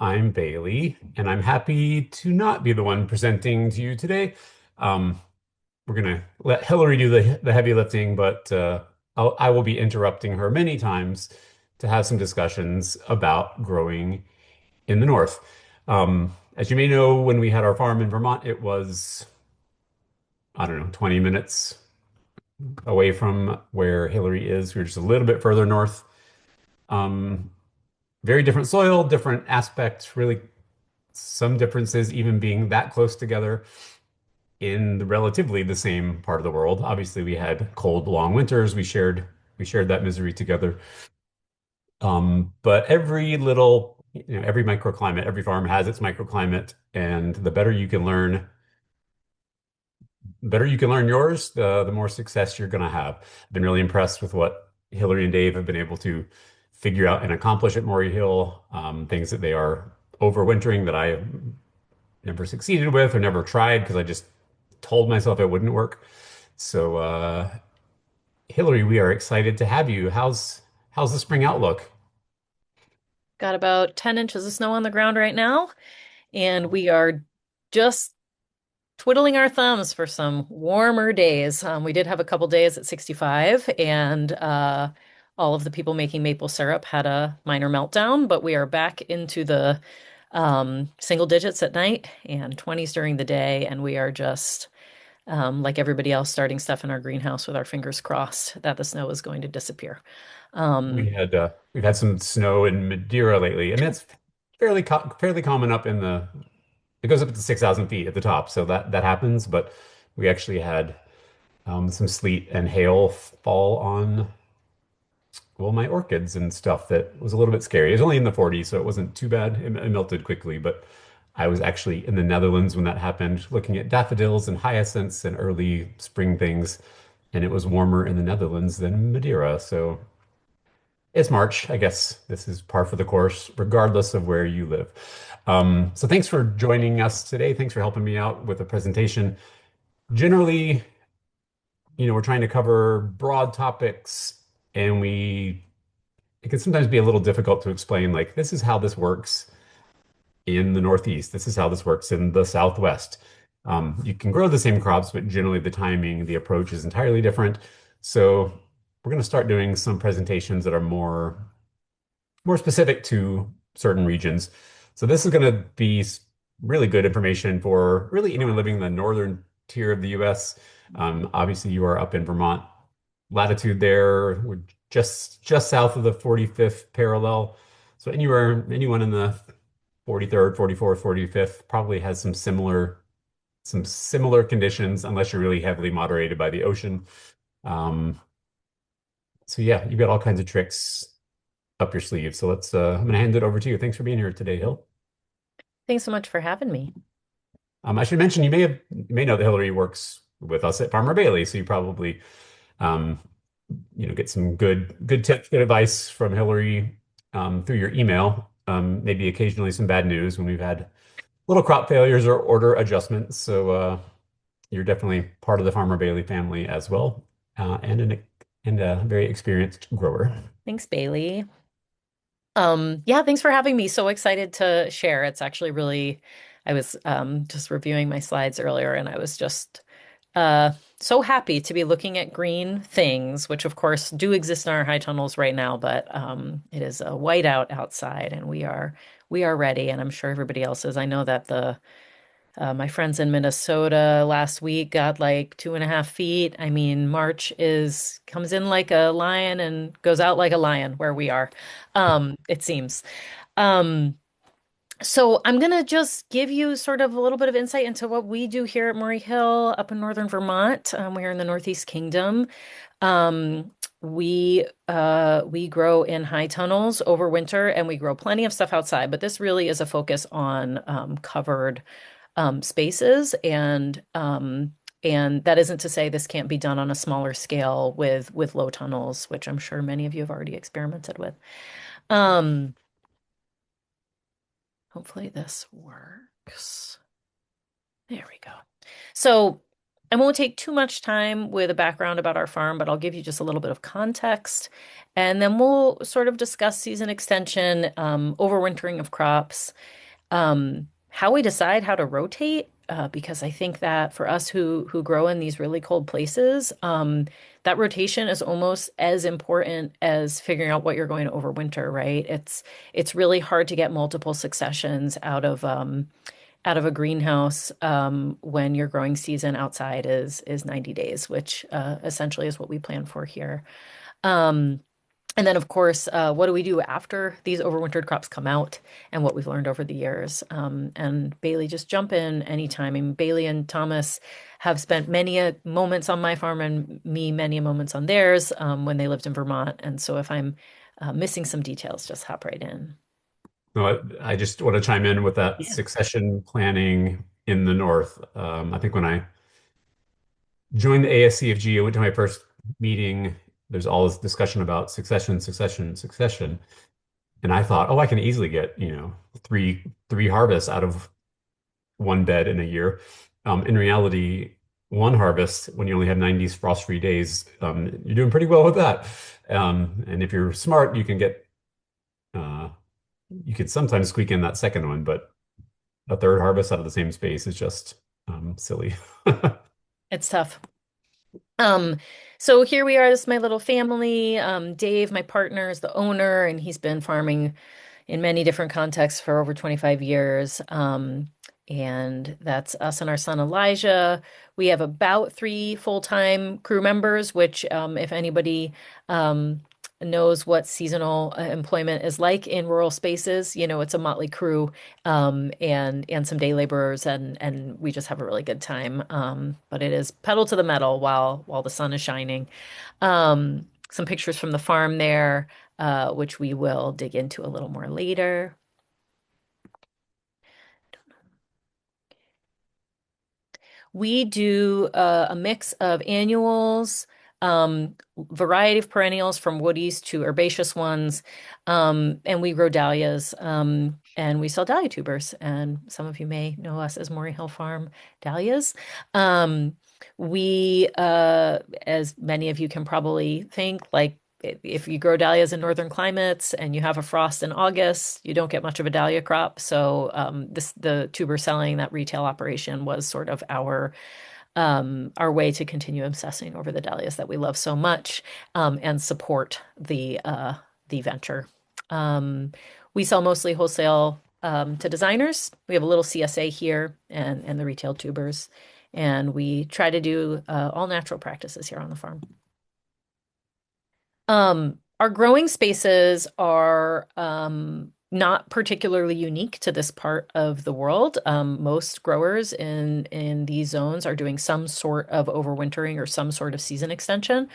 I'm Bailey, and I'm happy to not be the one presenting to you today. Um, we're gonna let Hilary do the heavy lifting, but I will be interrupting her many times to have some discussions about growing in the north. As you may know, when we had our farm in Vermont, it was, I don't know, 20 minutes away from where Hilary is. We were just a little bit further north. Um, very different soil, different aspects, really some differences even being that close together in relatively the same part of the world. Obviously, we had cold, long winters. We shared that misery together. But every microclimate, every farm has its microclimate, and the better you can learn yours, the more success you're going to have. I've been really impressed with what Hillary and Dave have been able to figure out and accomplish at Morey Hill, things that they are overwintering that I never succeeded with or never tried because I just told myself it wouldn't work. So, Hillary, we are excited to have you. How's the spring outlook? Got about 10 inches of snow on the ground right now, and we are just twiddling our thumbs for some warmer days. We did have a couple days at 65, and all of the people making maple syrup had a minor meltdown, but we are back into the single digits at night and 20s during the day, and we are just like everybody else, starting stuff in our greenhouse with our fingers crossed that the snow is going to disappear. Um, We've had some snow in Madeira lately, and that's fairly common up in the. It goes up to 6,000 feet at the top, so that happens. But we actually had some sleet and hail fall on my orchids and stuff that was a little bit scary. It was only in the 40s, so it wasn't too bad. It melted quickly, but I was actually in the Netherlands when that happened, looking at daffodils and hyacinths and early spring things, and it was warmer in the Netherlands than Madeira. So it's March. I guess this is par for the course, regardless of where you live. So thanks for joining us today. Thanks for helping me out with the presentation. Generally, we're trying to cover broad topics, and it can sometimes be a little difficult to explain, like, this is how this works in the Northeast. This is how this works in the Southwest. You can grow the same crops, but generally the timing, the approach is entirely different. So we're going to start doing some presentations that are more specific to certain regions. So this is going to be really good information for really anyone living in the northern tier of the US. Obviously, you are up in Vermont latitude there. We're just south of the 45th parallel. So anyone in the 43rd, 44th, 45th probably has some similar conditions unless you're really heavily moderated by the ocean. Um, so yeah, you've got all kinds of tricks up your sleeve. So I'm gonna hand it over to you. Thanks for being here today, Hill. Thanks so much for having me. I should mention you may know that Hillary works with us at Farmer Bailey, so you probably um, get some good tips, good advice from Hillary through your email. Maybe occasionally some bad news when we've had little crop failures or order adjustments. So you're definitely part of the Farmer Bailey family as well, and a very experienced grower. Thanks, Bailey. Yeah, thanks for having me. So excited to share. It's actually really, I was just reviewing my slides earlier and I was just so happy to be looking at green things, which of course do exist in our high tunnels right now, but it is a whiteout outside and we are ready, and I'm sure everybody else is. I know that the my friends in Minnesota last week got like 2.5 feet. I mean, March is comes in like a lion and goes out like a lion where we are, it seems. Um, so I'm gonna just give you sort of a little bit of insight into what we do here at Morey Hill up in northern Vermont. We're in the Northeast Kingdom. Um, we grow in high tunnels over winter, and we grow plenty of stuff outside. But this really is a focus on covered spaces, and that isn't to say this can't be done on a smaller scale with low tunnels, which I'm sure many of you have already experimented with. Um, Hopefully this works. There we go. So. I won't take too much time with a background about our farm, but I'll give you just a little bit of context. And then we'll sort of discuss season extension, overwintering of crops, how we decide how to rotate, because I think that for us who grow in these really cold places, that rotation is almost as important as figuring out what you're going to overwinter, right? It's really hard to get multiple successions out of a greenhouse when your growing season outside is 90 days, which essentially is what we plan for here. Um, and then, of course, what do we do after these overwintered crops come out and what we've learned over the years? And Bailey, just jump in anytime. I mean, Bailey and Thomas have spent many moments on my farm and me many moments on theirs when they lived in Vermont. And so if I'm missing some details, just hop right in. No, I just want to chime in with that Yeah. succession planning in the north. I think when I joined the ASCFG, I went to my first meeting. There's all this discussion about succession, succession, succession. And I thought, oh, I can easily get, three harvests out of one bed in a year. In reality, one harvest when you only have 90 frost-free days, you're doing pretty well with that. And if you're smart, uh, you could sometimes squeak in that second one, but a third harvest out of the same space is just silly. It's tough. Um, so here we are. This is my little family. Dave, my partner, is the owner, and he's been farming in many different contexts for over 25 years. And that's us and our son Elijah. We have about three full-time crew members, which, if anybody knows what seasonal employment is like in rural spaces, it's a motley crew, and some day laborers, and we just have a really good time. But it is pedal to the metal while the sun is shining. Some pictures from the farm there, which we will dig into a little more later. We do a mix of annuals, variety of perennials from woodies to herbaceous ones, and we grow dahlias, and we sell dahlia tubers. And some of you may know us as Morey Hill Farm Dahlias. Um, as many of you can probably think, like if you grow dahlias in northern climates and you have a frost in August, you don't get much of a dahlia crop. So the tuber selling, that retail operation, was sort of our way to continue obsessing over the dahlias that we love so much, and support the venture. Um, we sell mostly wholesale to designers. We have a little CSA here and the retail tubers, and we try to do all natural practices here on the farm. Our growing spaces are not particularly unique to this part of the world. Most growers in these zones are doing some sort of overwintering or some sort of season extension.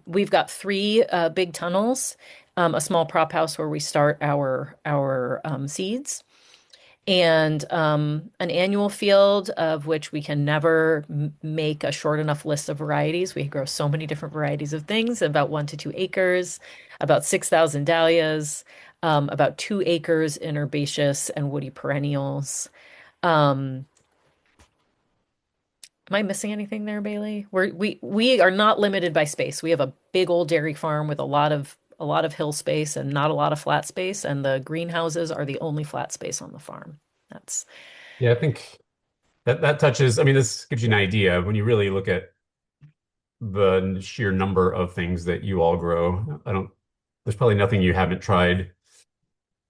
We've got three big tunnels, a small prop house where we start our seeds, and an annual field of which we can never make a short enough list of varieties. We grow so many different varieties of things, about 1 to 2 acres, about 6,000 dahlias, about 2 acres in herbaceous and woody perennials. Um, am I missing anything there, Bailey? We are not limited by space. We have a big old dairy farm with a lot of hill space and not a lot of flat space, and the greenhouses are the only flat space on the farm. That's Yeah, I think that touches, I mean, this gives you an idea when you really look at the sheer number of things that you all grow. There's probably nothing you haven't tried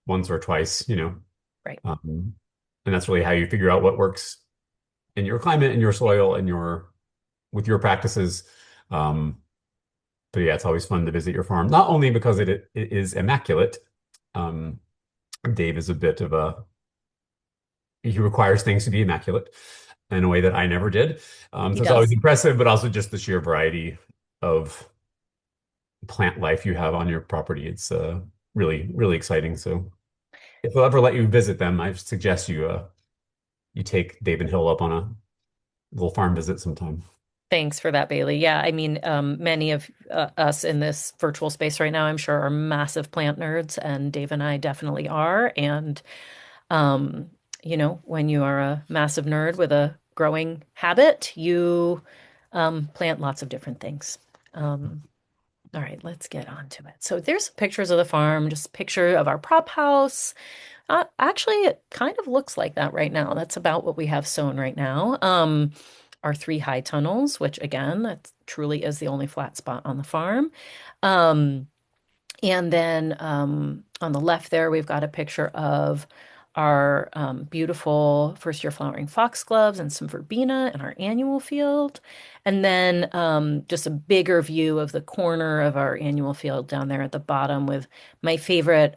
once or twice. right. Um, and that's really how you figure out what works in your climate, in your soil, and with your practices. Um, but yeah, it's always fun to visit your farm, not only because it is immaculate. Um, Dave is a bit of he requires things to be immaculate in a way that I never did. He So it's always does. impressive, but also just the sheer variety of plant life you have on your property. It's really, really exciting. So if they'll ever let you visit them, I suggest you take Dave and Hill up on a little farm visit sometime. Thanks for that, Bailey. Yeah, I mean, many of us in this virtual space right now, I'm sure, are massive plant nerds, and Dave and I definitely are. And um, when you are a massive nerd with a growing habit, you plant lots of different things. Um, all right, let's get on to it. So there's pictures of the farm, just a picture of our prop house. Actually, it kind of looks like that right now. That's about what we have sown right now. Our three high tunnels, which again, that truly is the only flat spot on the farm. Um, and then on the left there, we've got a picture of our beautiful first year flowering foxgloves and some verbena in our annual field. And then just a bigger view of the corner of our annual field down there at the bottom with my favorite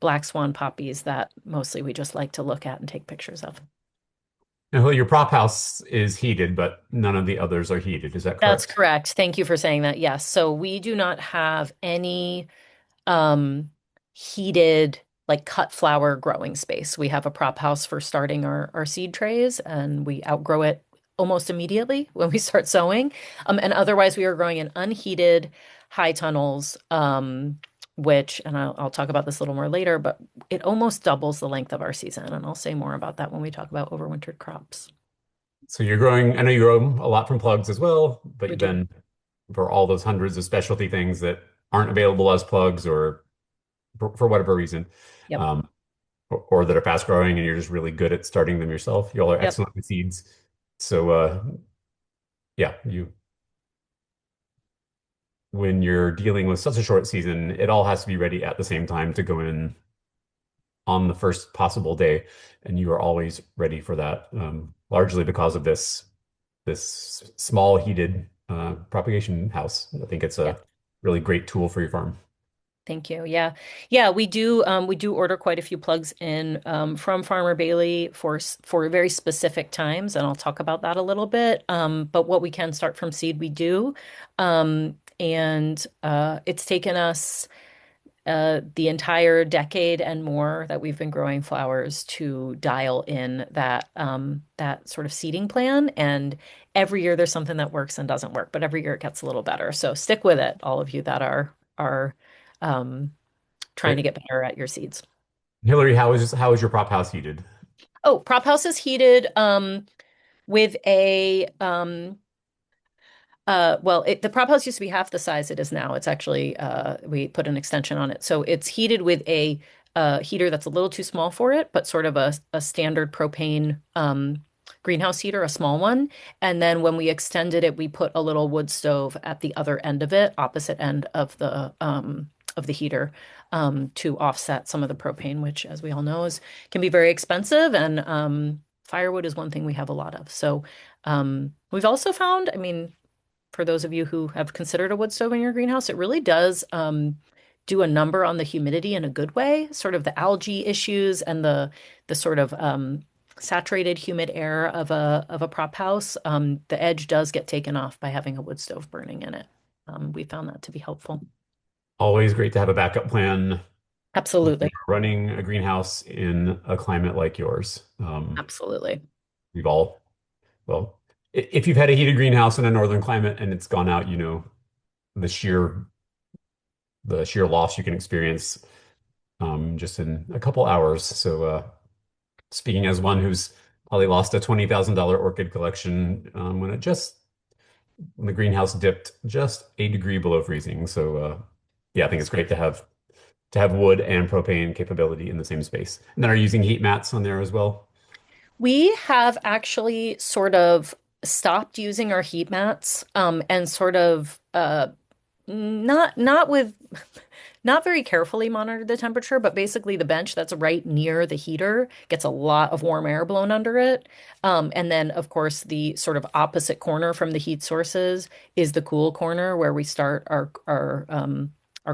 black swan poppies that mostly we just like to look at and take pictures of. Now, your prop house is heated, but none of the others are heated. Is that That's correct? correct. Thank you for saying that. Yes. So we do not have any um heated like cut flower growing space. We have a prop house for starting our seed trays and we outgrow it almost immediately when we start sowing. And otherwise we are growing in unheated high tunnels, which, and I'll talk about this a little more later, but it almost doubles the length of our season. And I'll say more about that when we talk about overwintered crops. So you're growing, I know you grow a lot from plugs as well, We but do. then for all those hundreds of specialty things that aren't available as plugs or for whatever reason, Yep. um, or that are fast growing and you're just really good at starting them yourself. You all are Yep. excellent with seeds. So yeah, you when you're dealing with such a short season, it all has to be ready at the same time to go in on the first possible day, and you are always ready for that. Largely because of this small heated propagation house. I think it's Yeah. a really great tool for your farm. Thank you. Yeah. Yeah, we do order quite a few plugs in from Farmer Bailey for very specific times, and I'll talk about that a little bit. But what we can start from seed, we do. And it's taken us the entire decade and more that we've been growing flowers to dial in that sort of seeding plan. And every year there's something that works and doesn't work, but every year it gets a little better. So stick with it, all of you that are um, trying to Great. get better at your seeds. Hilary, how is your prop house heated? Oh, prop house is heated with a the prop house used to be half the size it is now. It's actually we put an extension on it. So it's heated with a heater that's a little too small for it, but sort of a standard propane greenhouse heater, a small one. And then when we extended it, we put a little wood stove at the other end of it, opposite end of the heater, to offset some of the propane, which, as we all know, is can be very expensive. And firewood is one thing we have a lot of. So we've also found, I mean, for those of you who have considered a wood stove in your greenhouse, it really does do a number on the humidity in a good way. Sort of the algae issues and the sort of saturated humid air of a prop house. The edge does get taken off by having a wood stove burning in it. We found that to be helpful. Always great to have a backup plan when Absolutely. you're running a greenhouse in a climate like yours. Absolutely. We've all, well, if you've had a heated greenhouse in a northern climate and it's gone out, you know the sheer the sheer loss you can experience just in a couple hours. So, speaking as one who's probably lost a $20,000 orchid collection when the greenhouse dipped just a degree below freezing. So, yeah, I think it's great to have wood and propane capability in the same space. And then are you using heat mats on there as well? We have actually sort of stopped using our heat mats and sort of not with not very carefully monitor the temperature, but basically the bench that's right near the heater gets a lot of warm air blown under it. And then, of course, the sort of opposite corner from the heat sources is the cool corner where we start our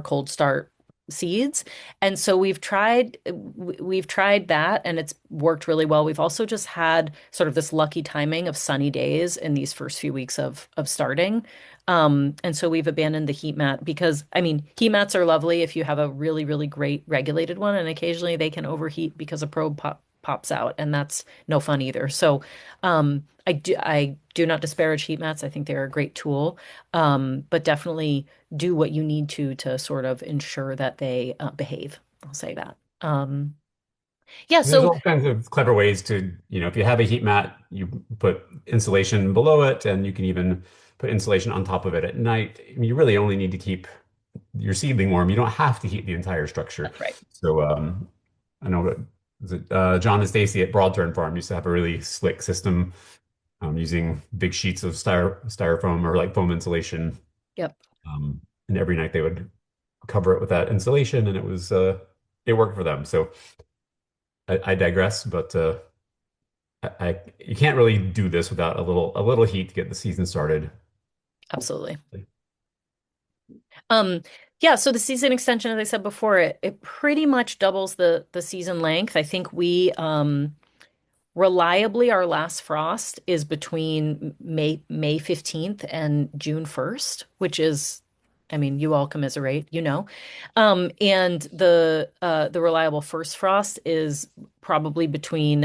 cold start seeds. And so we've tried that and it's worked really well. We've also just had sort of this lucky timing of sunny days in these first few weeks of starting. And so we've abandoned the heat mat because, I mean, heat mats are lovely if you have a really, really great regulated one, and occasionally they can overheat because a probe pops out, and that's no fun either. So, I do not disparage heat mats. I think they're a great tool, but definitely do what you need to sort of ensure that they behave. I'll say that. Yeah, There's so all kinds of clever ways to, if you have a heat mat, you put insulation below it, and you can even put insulation on top of it at night. I mean, you really only need to keep your seedling warm. You don't have to heat the entire structure. that's right. So, I know that John and Stacy at Broadturn Farm used to have a really slick system using big sheets of styrofoam or like foam insulation. Yep, And every night they would cover it with that insulation, and it worked for them. So I digress, but you can't really do this without a little heat to get the season started. absolutely. Um, yeah, so the season extension, as I said before, it pretty much doubles the season length. I think we reliably, our last frost is between May 15th and June 1st, which is, I mean, you all commiserate, you know. And the reliable first frost is probably between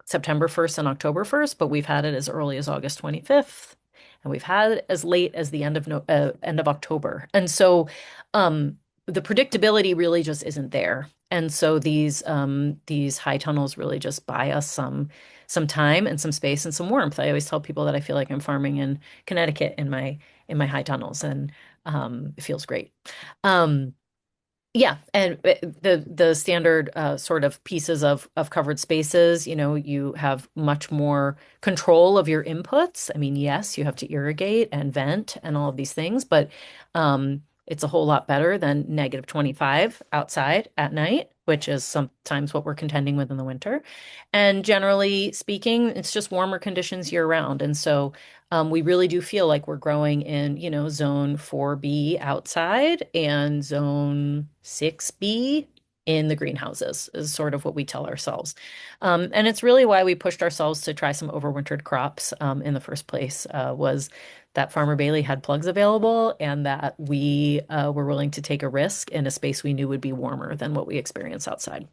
September 1st and October 1st, but we've had it as early as August 25th, and we've had it as late as the end of October. And so the predictability really just isn't there. And so these high tunnels really just buy us some time and some space and some warmth. I always tell people that I feel like I'm farming in Connecticut in my high tunnels, and it feels great. Um, yeah, and the standard sort of pieces of covered spaces, you know, you have much more control of your inputs. I mean, yes, you have to irrigate and vent and all of these things, but it's a whole lot better than -25 outside at night, which is sometimes what we're contending with in the winter. And generally speaking, it's just warmer conditions year round. And so we really do feel like we're growing in, you know, zone 4B outside and zone 6B in the greenhouses is sort of what we tell ourselves. And it's really why we pushed ourselves to try some overwintered crops in the first place, was that Farmer Bailey had plugs available and that we were willing to take a risk in a space we knew would be warmer than what we experience outside.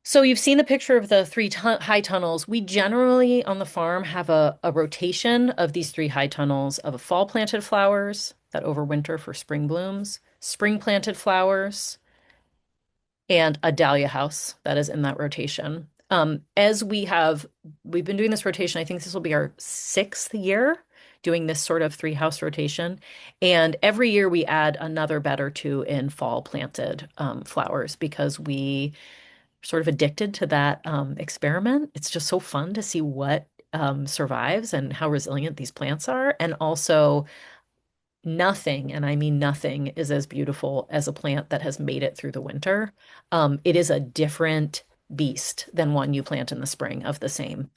So you've seen the picture of the three high tunnels. We generally on the farm have a rotation of these three high tunnels of fall planted flowers that overwinter for spring blooms, spring planted flowers, and a dahlia house that is in that rotation. As we've been doing this rotation, I think this will be our sixth year doing this sort of three house rotation. And every year we add another bed or two in fall planted flowers because we sort of addicted to that experiment. It's just so fun to see what survives and how resilient these plants are. And also, nothing, and I mean nothing, is as beautiful as a plant that has made it through the winter. It is a different beast than one you plant in the spring of the same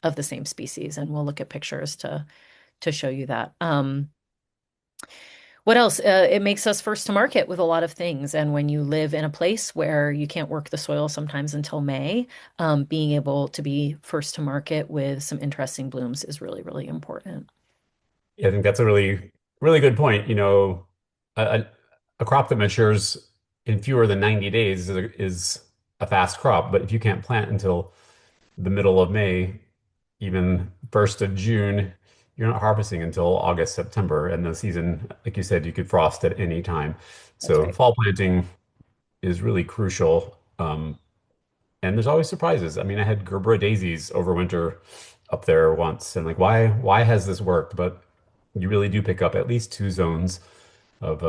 species. And we'll look at pictures to show you that. What else? It makes us first to market with a lot of things. And when you live in a place where you can't work the soil sometimes until May, being able to be first to market with some interesting blooms is really, really important. Yeah, I think that's a really, really good point. A, a, a crop that matures in fewer than 90 days is a fast crop, but if you can't plant until the middle of May, even 1st of June, you're not harvesting until August, September. And the season, like you said, you could frost at any time. That's So right. fall planting is really crucial. And there's always surprises. I mean, I had Gerbera daisies overwinter up there once, and like, why has this worked? But you really do pick up at least two zones of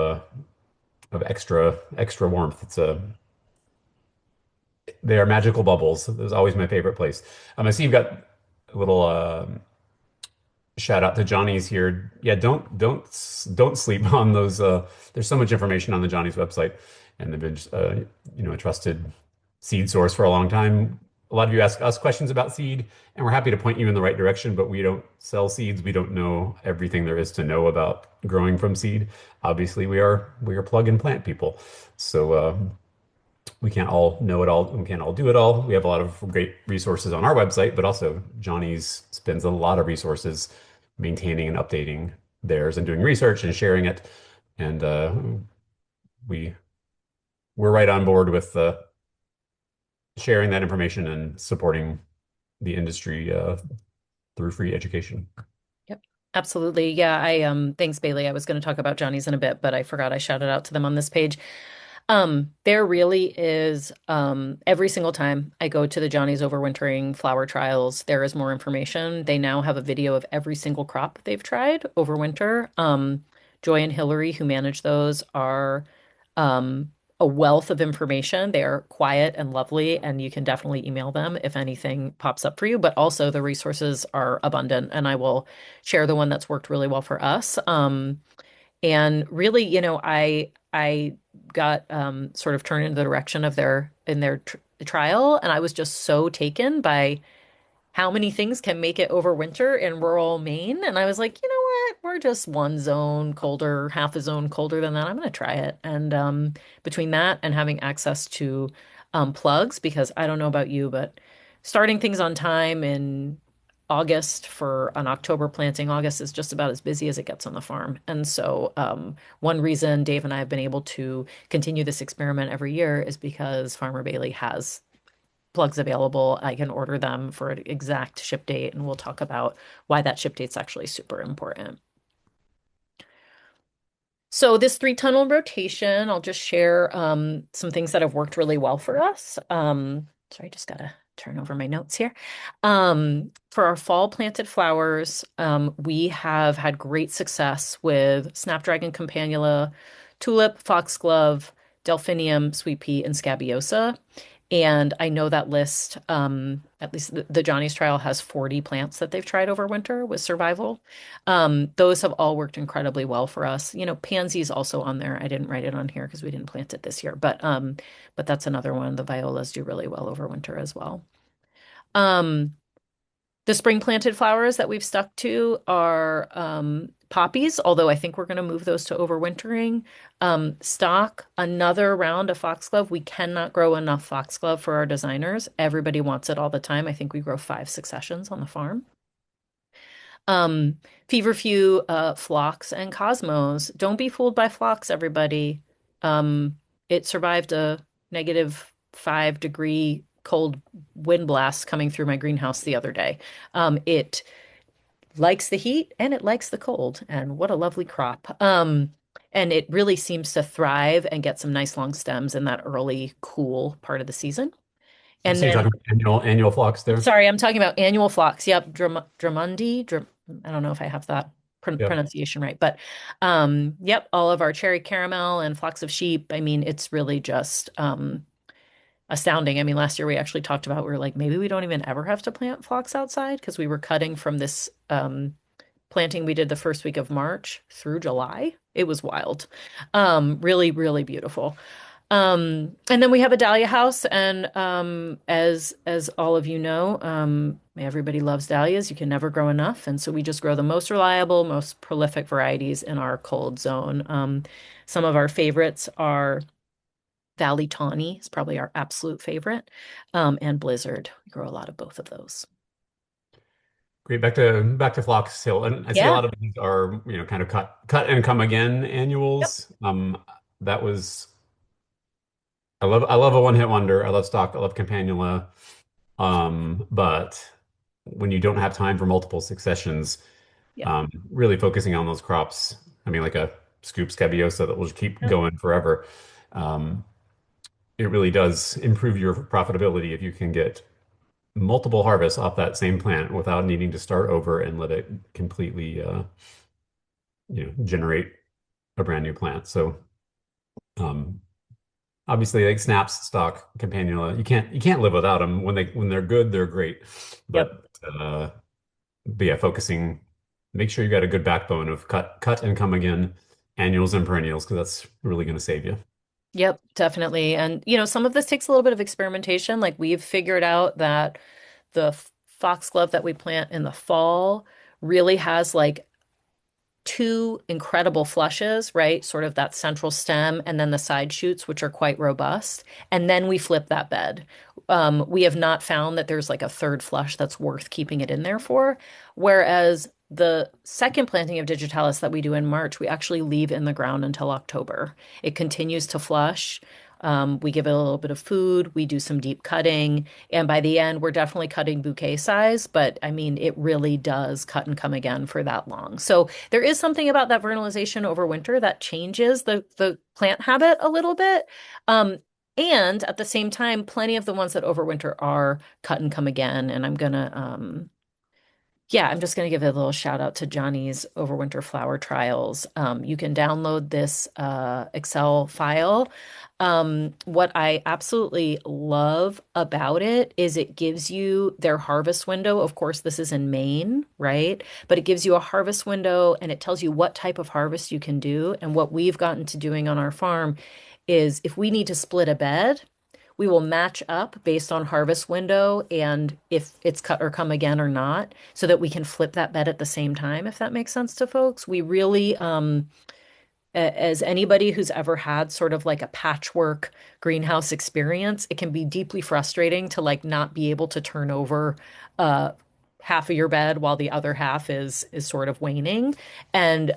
extra warmth. They are magical bubbles. There's always my favorite place. I see you've got a little shout out to Johnny's here. Yeah, don't sleep on those. There's so much information on the Johnny's website, and they've been a trusted seed source for a long time. A lot of you ask us questions about seed, and we're happy to point you in the right direction, but we don't sell seeds. We don't know everything there is to know about growing from seed. Obviously, we are plug and plant people, so we can't all know it all. We can't all do it all. We have a lot of great resources on our website, but also Johnny's spends a lot of resources maintaining and updating theirs and doing research and sharing it. And we we're right on board with sharing that information and supporting the industry through free education. Yep. Absolutely. Yeah, I thanks Bailey. I was going to talk about Johnny's in a bit, but I forgot I shouted out to them on this page. There really is, every single time I go to the Johnny's Overwintering flower trials, there is more information. They now have a video of every single crop they've tried over winter. Joy and Hilary, who manage those, are um, a wealth of information. They are quiet and lovely, and you can definitely email them if anything pops up for you. But also, the resources are abundant, and I will share the one that's worked really well for us. And really, I got sort of turned in the direction of their tr trial, and I was just so taken by how many things can make it over winter in rural Maine. And I was like, you know what? We're just one zone colder, half a zone colder than that. I'm going to try it. And between that and having access to plugs, because I don't know about you, but starting things on time in August for an October planting, August is just about as busy as it gets on the farm. And so, one reason Dave and I have been able to continue this experiment every year is because Farmer Bailey has plugs available. I can order them for an exact ship date, and we'll talk about why that ship date's actually super important. So this three tunnel rotation, I'll just share some things that have worked really well for us. Sorry, just gotta turn over my notes here. For our fall planted flowers, we have had great success with Snapdragon Campanula, Tulip, Foxglove, Delphinium, Sweet Pea, and Scabiosa. And I know that list, at least the Johnny's trial has 40 plants that they've tried over winter with survival. Those have all worked incredibly well for us. Pansy's also on there. I didn't write it on here because we didn't plant it this year, but that's another one. The violas do really well over winter as well. Um, the spring planted flowers that we've stuck to are poppies, although I think we're going to move those to overwintering. Stock, another round of foxglove. We cannot grow enough foxglove for our designers. Everybody wants it all the time. I think we grow 5 successions on the farm. Um, Feverfew, phlox, and cosmos. Don't be fooled by phlox, everybody. Um, it survived a -5 degree cold wind blast coming through my greenhouse the other day. It likes the heat and it likes the cold, and what a lovely crop. And it really seems to thrive and get some nice long stems in that early cool part of the season. And So you're then talking annual flocks there? Sorry, I'm talking about annual phlox. Yep, Drummondii. I don't know if I have that Yep. pronunciation right, but yep, all of our cherry caramel and flocks of sheep. I mean, it's really just astounding. I mean, last year we actually talked about we were like maybe we don't even ever have to plant phlox outside because we were cutting from this planting we did the first week of March through July. It was wild. Really, really beautiful. And then we have a dahlia house, and as all of you know, everybody loves dahlias. You can never grow enough, and so we just grow the most reliable, most prolific varieties in our cold zone. Some of our favorites are Valley Tawny, is probably our absolute favorite, and Blizzard. We grow a lot of both of those. Great. Back to Flox Hill, and I see a Yeah. lot of these are kind of cut and come again Yep. annuals. That was I love a one hit wonder. I love stock. I love Campanula. But when you don't have time for multiple successions, Yep. really focusing on those crops. I mean, like a scoop Scabiosa that will just keep Yep. going forever. Um, it really does improve your profitability if you can get multiple harvests off that same plant without needing to start over and let it completely, generate a brand new plant. So, um, obviously, like snaps, stock, campanula, you can't live without them. When they're good, they're great. Yep. But yeah, make sure you got a good backbone of cut and come again, annuals and perennials, because that's really going to save you. Yep, definitely. And some of this takes a little bit of experimentation. Like we've figured out that the foxglove that we plant in the fall really has like two incredible flushes, right? Sort of that central stem and then the side shoots, which are quite robust. And then we flip that bed. We have not found that there's like a third flush that's worth keeping it in there for. Whereas the second planting of digitalis that we do in March, we actually leave in the ground until October. It continues to flush We give it a little bit of food, we do some deep cutting, and by the end, we're definitely cutting bouquet size, but I mean, it really does cut and come again for that long. So there is something about that vernalization over winter that changes the plant habit a little bit. Um, and at the same time, plenty of the ones that overwinter are cut and come again. And I'm just going to give a little shout out to Johnny's Overwinter Flower Trials. You can download this Excel file. What I absolutely love about it is it gives you their harvest window. Of course, this is in Maine, right? But it gives you a harvest window and it tells you what type of harvest you can do. And what we've gotten to doing on our farm is if we need to split a bed, we will match up based on harvest window and if it's cut or come again or not, so that we can flip that bed at the same time, if that makes sense to folks. We really, as anybody who's ever had sort of like a patchwork greenhouse experience, it can be deeply frustrating to like not be able to turn over uh, half of your bed while the other half is sort of waning. And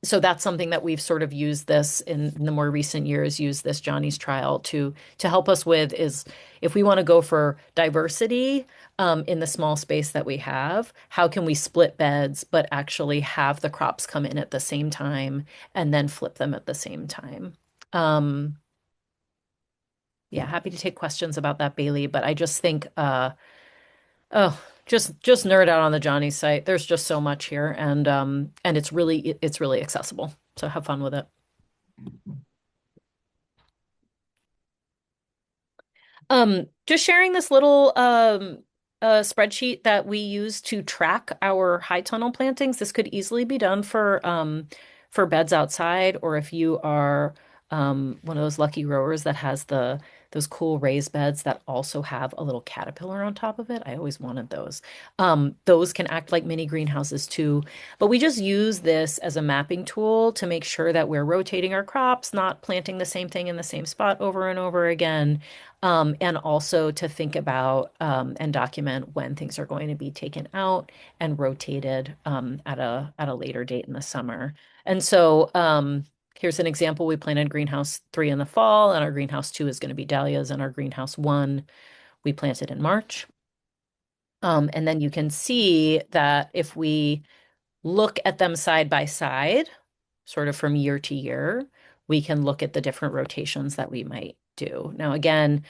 so that's something that we've sort of used this in the more recent years, used this Johnny's trial to help us with is if we want to go for diversity in the small space that we have, how can we split beds but actually have the crops come in at the same time and then flip them at the same time? Um, yeah, happy to take questions about that, Bailey, but I just think oh, just nerd out on the Johnny site. There's just so much here and it's really accessible. So have fun with it. Just sharing this little spreadsheet that we use to track our high tunnel plantings. This could easily be done for beds outside, or if you are one of those lucky growers that has those cool raised beds that also have a little caterpillar on top of it. I always wanted those. Those can act like mini greenhouses too. But we just use this as a mapping tool to make sure that we're rotating our crops, not planting the same thing in the same spot over and over again. And also to think about and document when things are going to be taken out and rotated at a later date in the summer. And so here's an example. We planted greenhouse 3 in the fall, and our greenhouse 2 is going to be dahlias, and our greenhouse 1 we planted in March. And then you can see that if we look at them side by side, sort of from year to year, we can look at the different rotations that we might do. Now, again,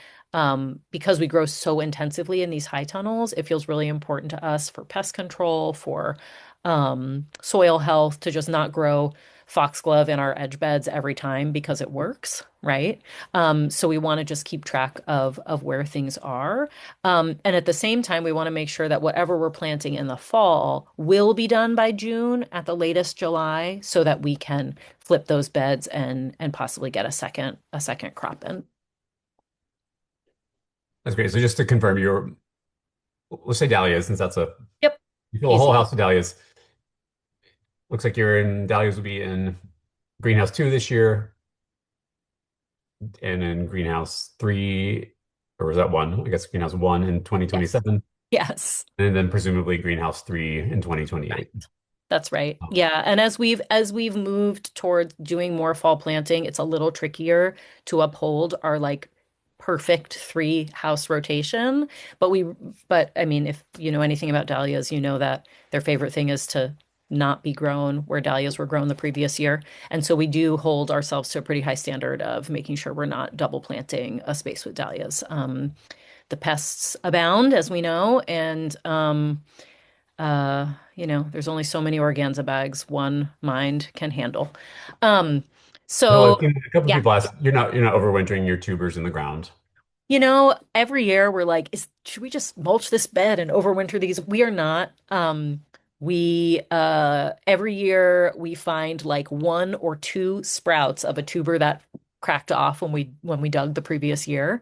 because we grow so intensively in these high tunnels, it feels really important to us for pest control, for soil health, to just not grow foxglove in our edge beds every time because it works, right? So we want to just keep track of where things are. And at the same time, we want to make sure that whatever we're planting in the fall will be done by June at the latest July so that we can flip those beds and possibly get a second crop in. That's great. So just to confirm, let's say dahlias, since Yep. you fill a whole Easy. house of dahlias. Looks like dahlias will be in greenhouse 2 this year and in greenhouse 3, or was that 1? I guess greenhouse 1 in Yes. 2027, Yes. and then presumably greenhouse 3 in Right. 2028. That's right. Oh, Yeah. And as we've moved towards doing more fall planting, it's a little trickier to uphold our like perfect 3 house rotation. But but I mean, if you know anything about dahlias, you know that their favorite thing is to not be grown where dahlias were grown the previous year. And so we do hold ourselves to a pretty high standard of making sure we're not double planting a space with dahlias. The pests abound, as we know, and there's only so many organza bags one mind can handle. Um, well, so a couple yeah, people ask, you're not overwintering your tubers in the ground. every year we're like, should we just mulch this bed and overwinter these? We are not. We every year we find like 1 or 2 sprouts of a tuber that cracked off when we dug the previous year.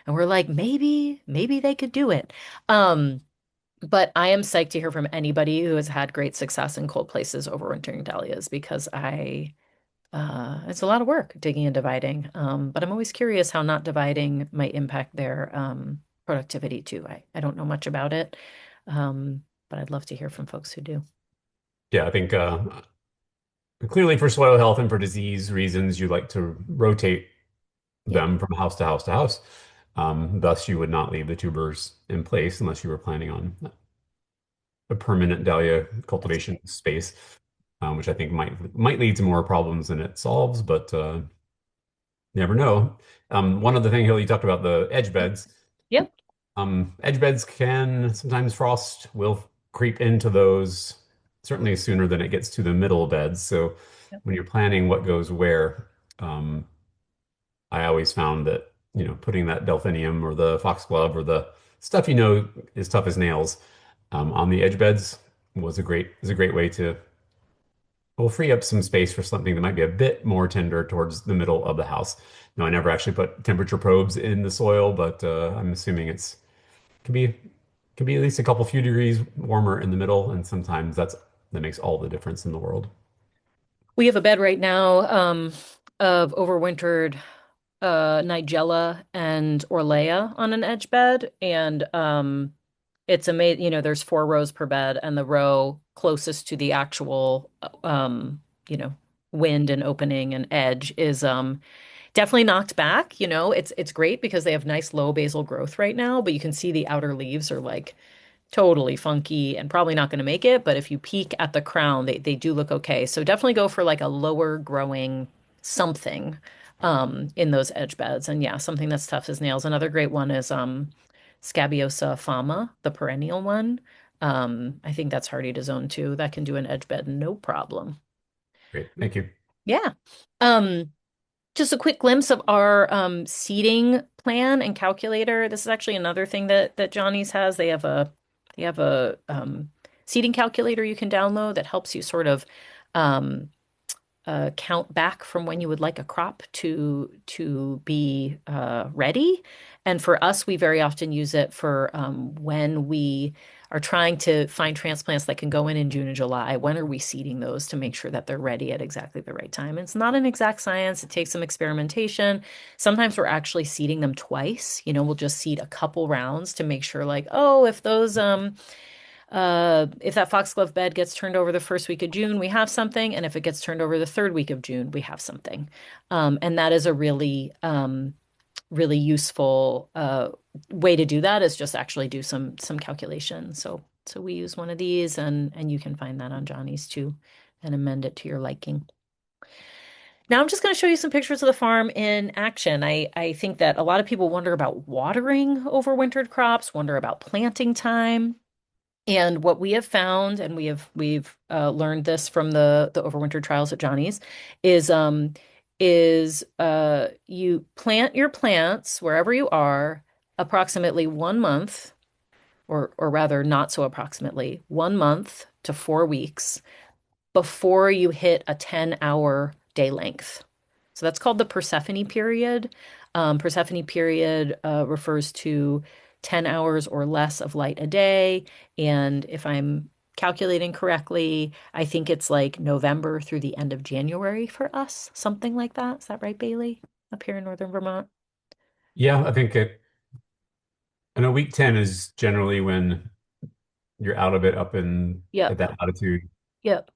And we're like, maybe they could do it. Um, But I am psyched to hear from anybody who has had great success in cold places overwintering dahlias because it's a lot of work digging and dividing. But I'm always curious how not dividing might impact their productivity too. I don't know much about it, but I'd love to hear from folks who do. Yeah, I think clearly for soil health and for disease reasons, you like to rotate Yeah. them from house to house to house. Thus, you would not leave the tubers in place unless you were planning on a permanent dahlia That's cultivation space, which I think might lead to more problems than it solves, but never know. One other thing, Hill, you talked about the edge beds. yep. Edge beds can sometimes frost will creep into those certainly sooner than it gets to the middle beds. So Yep. when you're planning what goes where, I always found that, putting that delphinium or the foxglove or the stuff is tough as nails, on the edge beds is a great way to will free up some space for something that might be a bit more tender towards the middle of the house. No, I never actually put temperature probes in the soil, but I'm assuming it's can be can be at least a couple few degrees warmer in the middle, and sometimes that makes all the difference in the world. We have a bed right now of overwintered Nigella and Orlea on an edge bed, and it's amazing. There's 4 rows per bed, and the row closest to the actual you know, wind and opening and edge is definitely knocked back. It's great because they have nice low basal growth right now, but you can see the outer leaves are like totally funky and probably not going to make it. But if you peek at the crown, they do look okay. So definitely go for like a lower growing something in those edge beds. And yeah, something that's tough as nails. Another great one is Scabiosa fama, the perennial one. I think that's hardy to zone too. That can do an edge bed, no problem. Great, thank you. Yeah. Um, just a quick glimpse of our seating plan and calculator. This is actually another thing that Johnny's has. They have a seating calculator you can download that helps you sort of um, count back from when you would like a crop to be ready. And for us, we very often use it for when we are trying to find transplants that can go in June and July. When are we seeding those to make sure that they're ready at exactly the right time? It's not an exact science. It takes some experimentation. Sometimes we're actually seeding them twice. We'll just seed a couple rounds to make sure, like, oh, if that foxglove bed gets turned over the first week of June, we have something. And if it gets turned over the third week of June, we have something. And that is a really useful way to do that is just actually do some calculation. So we use one of these and you can find that on Johnny's too and amend it to your liking. Now I'm just going to show you some pictures of the farm in action. I think that a lot of people wonder about watering overwintered crops, wonder about planting time. And what we have found, and we've learned this from the overwinter trials at Johnny's, is you plant your plants wherever you are approximately 1 month, or rather not so approximately 1 month to 4 weeks before you hit a 10-hour day length. So that's called the Persephone period. Persephone period refers to 10 hours or less of light a day. And if I'm calculating correctly, I think it's like November through the end of January for us, something like that. Is that right, Bailey? Up here in northern Vermont? Yeah, I know week 10 is generally when you're out of it up in at Yep. that altitude, Yep.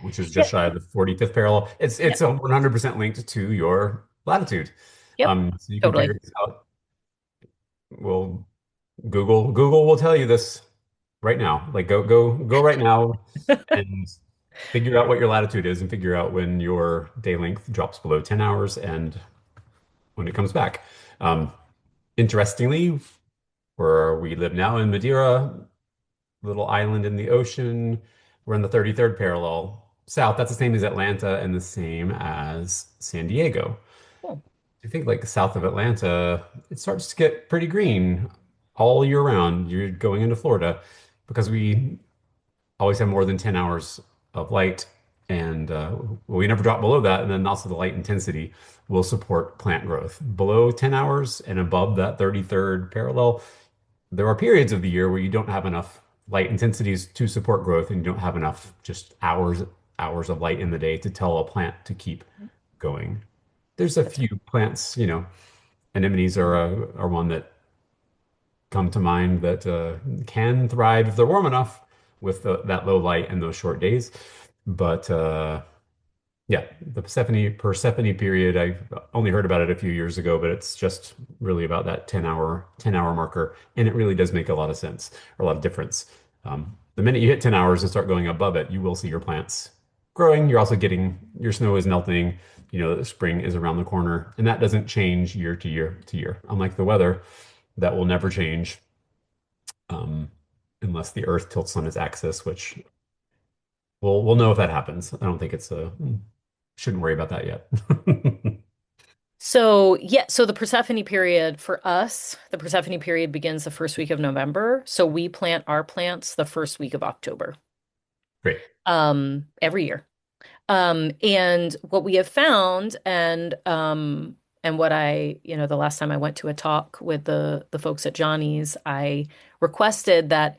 which is just Yep. shy of the 45th parallel. It's Yep. a 100% linked to your latitude. Yep. So you can Totally. figure this out. Well, Google will tell you this right now. Like go right now and figure out what your latitude is and figure out when your day length drops below 10 hours and when it comes back. Um, Interestingly, where we live now in Madeira, little island in the ocean, we're in the 33rd parallel south. That's the same as Atlanta and the same as San Diego. Cool. I think like south of Atlanta, it starts to get pretty green all year round. You're going into Florida because we always have more than 10 hours of light, and we never drop below that. And then also the light intensity will support plant growth. Below 10 hours and above that 33rd parallel, there are periods of the year where you don't have enough light intensities to support growth, and you don't have enough just hours of light in the day to tell a plant to keep going. There's a That's few plants, anemones are one that come to mind that can thrive if they're warm enough with that low light and those short days. But Yeah, the Persephone period, I only heard about it a few years ago, but it's just really about that 10-hour marker. And it really does make a lot of sense or a lot of difference. The minute you hit 10 hours and start going above it, you will see your plants growing. You're also getting your snow is melting, the spring is around the corner, and that doesn't change year to year to year. Unlike the weather, that will never change um, unless the Earth tilts on its axis, which we'll know if that happens. I don't think it's a shouldn't worry about that yet. So, yeah, so the Persephone period for us, the Persephone period begins the first week of November. So we plant our plants the first week of October, Great. every year. And what we have found, and what the last time I went to a talk with the folks at Johnny's, I requested that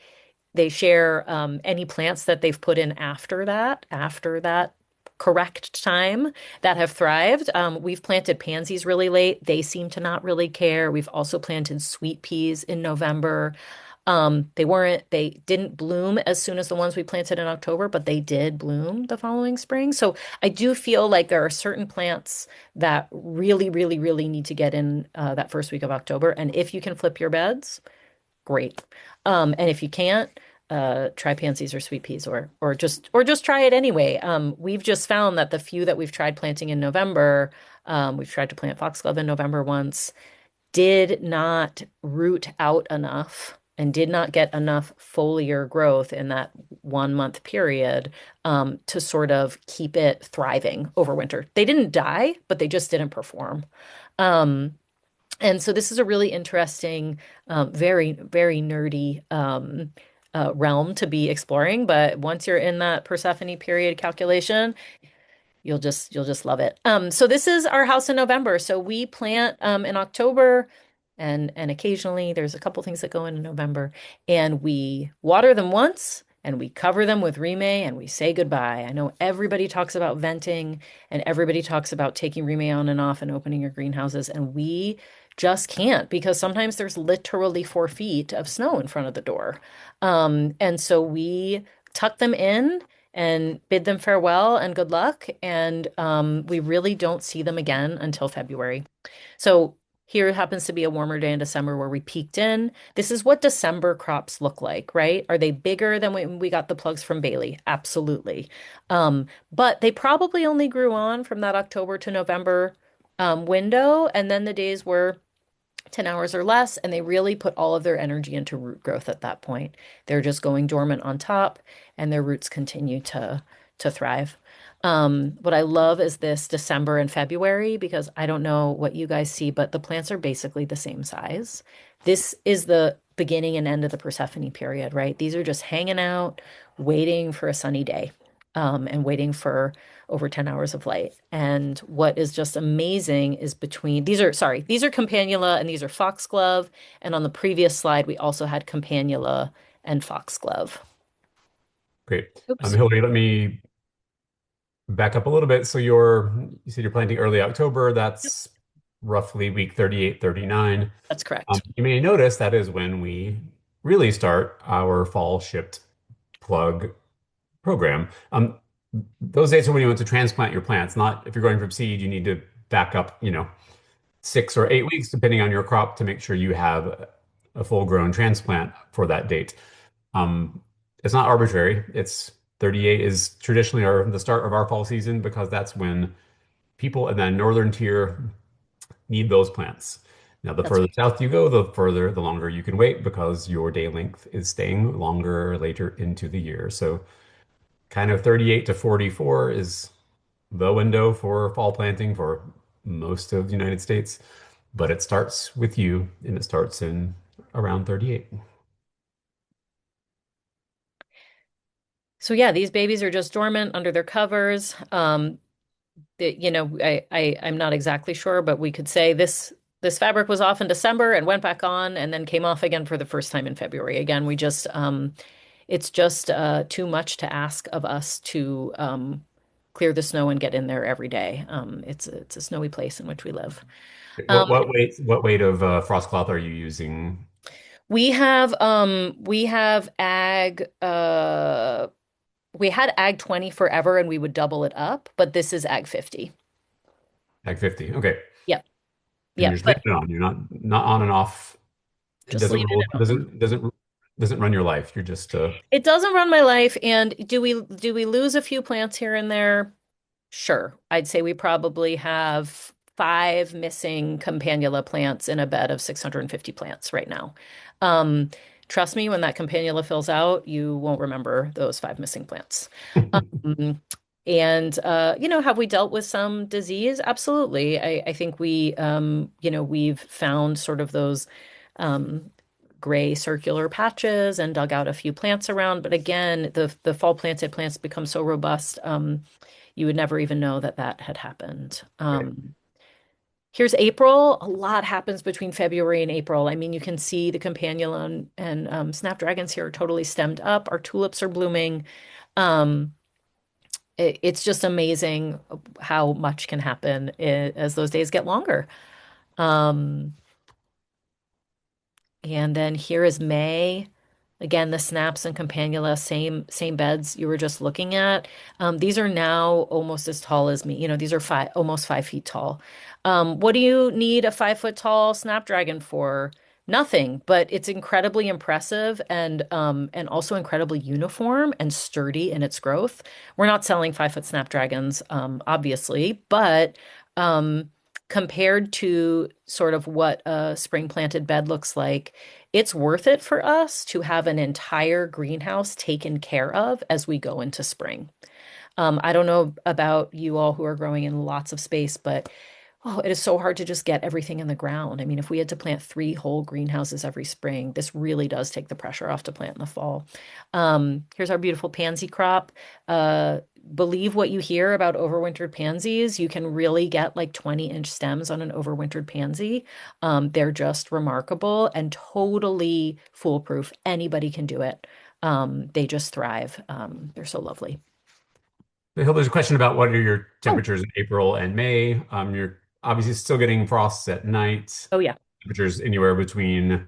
they share any plants that they've put in after that correct time that have thrived. We've planted pansies really late. They seem to not really care. We've also planted sweet peas in November. They didn't bloom as soon as the ones we planted in October, but they did bloom the following spring. So I do feel like there are certain plants that really, really, really need to get in that first week of October. And if you can flip your beds, great. And if you can't, try pansies or sweet peas, or just try it anyway. We've just found that the few that we've tried planting in November, we've tried to plant foxglove in November once, did not root out enough and did not get enough foliar growth in that 1 month period to sort of keep it thriving over winter. They didn't die, but they just didn't perform. Um, and so this is a really interesting, very, very nerdy realm to be exploring. But once you're in that Persephone period calculation, you'll just love it. So this is our house in November. So we plant in October, and occasionally there's a couple things that go in November, and we water them once. And we cover them with Rime and we say goodbye. I know everybody talks about venting and everybody talks about taking Rime on and off and opening your greenhouses. And we just can't because sometimes there's literally 4 feet of snow in front of the door. And so we tuck them in and bid them farewell and good luck. And we really don't see them again until February. So here happens to be a warmer day in December where we peeked in. This is what December crops look like, right? Are they bigger than when we got the plugs from Bailey? Absolutely. But they probably only grew on from that October to November window. And then the days were 10 hours or less, and they really put all of their energy into root growth at that point. They're just going dormant on top, and their roots continue to thrive. What I love is this December and February because I don't know what you guys see, but the plants are basically the same size. This is the beginning and end of the Persephone period, right? These are just hanging out, waiting for a sunny day, and waiting for over 10 hours of light. And what is just amazing is these are campanula and these are foxglove. And on the previous slide, we also had campanula and foxglove. Great. Oops, Hilary, let me back up a little bit. So you said you're planting early October. That's roughly week 38, 39. that's correct. You may notice that is when we really start our fall shipped plug program. Those dates are when you want to transplant your plants, not if you're going from seed, you need to back up, 6 or 8 weeks, depending on your crop, to make sure you have a full-grown transplant for that date. It's not arbitrary. It's 38 is traditionally the start of our fall season because that's when people in that northern tier need those plants. Now, the That's further south you go, the longer you can wait because your day length is staying longer later into the year. So kind of 38 to 44 is the window for fall planting for most of the United States, but it starts with you and it starts in around 38. so yeah, these babies are just dormant under their covers. I'm not exactly sure, but we could say this fabric was off in December and went back on and then came off again for the first time in February. Again, it's just too much to ask of us to clear the snow and get in there every day. It's a snowy place in which we live. Um, What weight of frost cloth are you using? we have ag we had Ag 20 forever and we would double it up, but this is Ag 50. Ag 50. Okay. Yep. And you're Yep. just But leaving it on. You're not on and off. It just doesn't leaving rule, it on. doesn't run your life. You're just It doesn't run my life. And do we lose a few plants here and there? Sure. I'd say we probably have five missing campanula plants in a bed of 650 plants right now. Um, Trust me, when that campanula fills out, you won't remember those five missing plants. Um, and have we dealt with some disease? Absolutely. I think we've found sort of those um, gray circular patches and dug out a few plants around. But again, the fall planted plants become so robust. You would never even know that that had happened. okay. Here's April. A lot happens between February and April. I mean, you can see the campanula and snapdragons here are totally stemmed up. Our tulips are blooming. Um, it's just amazing how much can happen as those days get longer. Um, and then here is May. Again, the snaps and campanula, same beds you were just looking at. These are now almost as tall as me. These are almost 5 feet tall. What do you need a 5 foot tall snapdragon for? Nothing, but it's incredibly impressive and also incredibly uniform and sturdy in its growth. We're not selling 5 foot snapdragons, obviously, but um, compared to sort of what a spring planted bed looks like, it's worth it for us to have an entire greenhouse taken care of as we go into spring. I don't know about you all who are growing in lots of space, but it is so hard to just get everything in the ground. I mean, if we had to plant three whole greenhouses every spring, this really does take the pressure off to plant in the fall. Here's our beautiful pansy crop. Believe what you hear about overwintered pansies. You can really get like 20-inch stems on an overwintered pansy. They're just remarkable and totally foolproof. Anybody can do it. They just thrive. They're so lovely. So there's a question about what are your Oh, temperatures in April and May. You're obviously still getting frosts at night. oh yeah. Temperatures anywhere between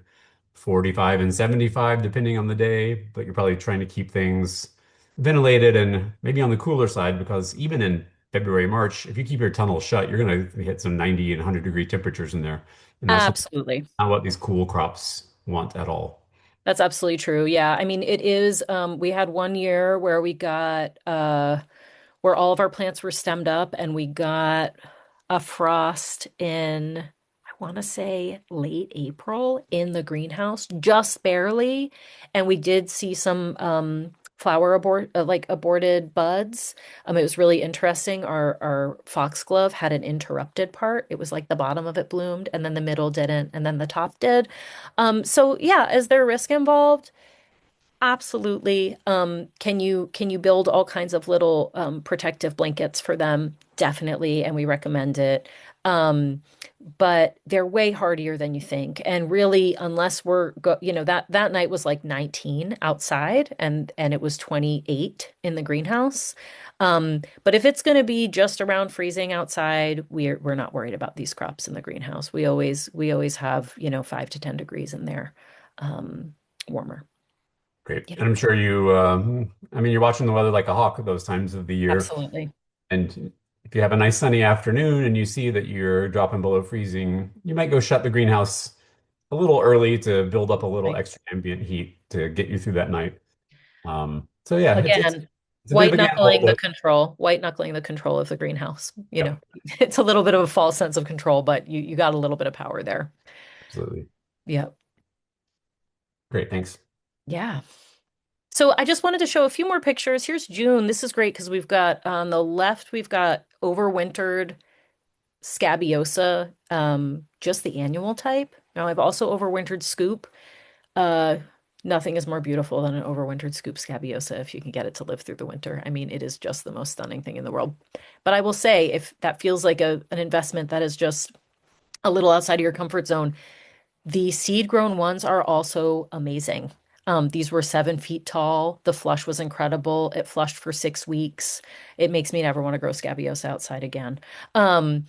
45 and 75, depending on the day, but you're probably trying to keep things ventilated and maybe on the cooler side because even in February, March, if you keep your tunnel shut, you're going to hit some 90 and 100-degree temperatures in there. And that's Absolutely. not what these cool crops want at all. That's absolutely true. Yeah. I mean, it is, we had one year where we got where all of our plants were stemmed up and we got a frost in, I want to say late April in the greenhouse, just barely. And we did see some flower aborted buds. It was really interesting. Our foxglove had an interrupted part. It was like the bottom of it bloomed and then the middle didn't and then the top did. So yeah, is there risk involved? Absolutely. Can you build all kinds of little protective blankets for them? Definitely, and we recommend it. Um, but they're way hardier than you think. And really, unless that night was like 19 outside and it was 28 in the greenhouse. But if it's going to be just around freezing outside, we're not worried about these crops in the greenhouse. We always have, 5 to 10 degrees in there, warmer. Great. Yeah, And I'm sure I mean, you're watching the weather like a hawk at those times of the year. absolutely. And if you have a nice sunny afternoon and you see that you're dropping below freezing, you might go shut the greenhouse a little early to build up a little Right. extra ambient heat to get you through that night. So yeah, Again, it's a bit of a gamble, but white knuckling the control of the greenhouse. yep, It's a little bit of a false sense of control, but you got a little bit of power there. absolutely. Yeah. Great, thanks. Yeah. So I just wanted to show a few more pictures. Here's June. This is great because we've got on the left, we've got overwintered scabiosa, just the annual type. Now I've also overwintered scoop. Uh, Nothing is more beautiful than an overwintered scoop scabiosa if you can get it to live through the winter. I mean, it is just the most stunning thing in the world. But I will say, if that feels like an investment that is just a little outside of your comfort zone, the seed grown ones are also amazing. These were 7 feet tall. The flush was incredible. It flushed for 6 weeks. It makes me never want to grow scabious outside again. Um,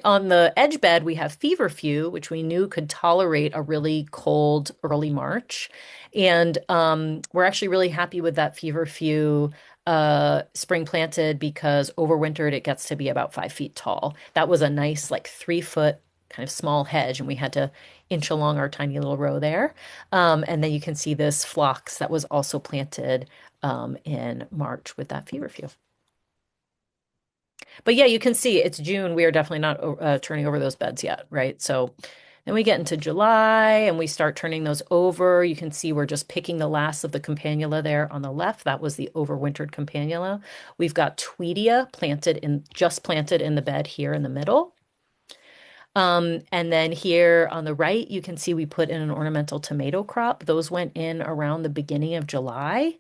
on the edge bed, we have feverfew, which we knew could tolerate a really cold early March. And we're actually really happy with that feverfew. spring planted because overwintered it gets to be about 5 feet tall. That was a nice like 3 foot kind of small hedge, and we had to inch along our tiny little row there. And then you can see this phlox that was also planted in March with that feverfew. But yeah, you can see it's June. We are definitely not turning over those beds yet, right? So then we get into July and we start turning those over. You can see we're just picking the last of the campanula there on the left. That was the overwintered campanula. We've got Tweedia just planted in the bed here in the middle. And then here on the right, you can see we put in an ornamental tomato crop. Those went in around the beginning of July.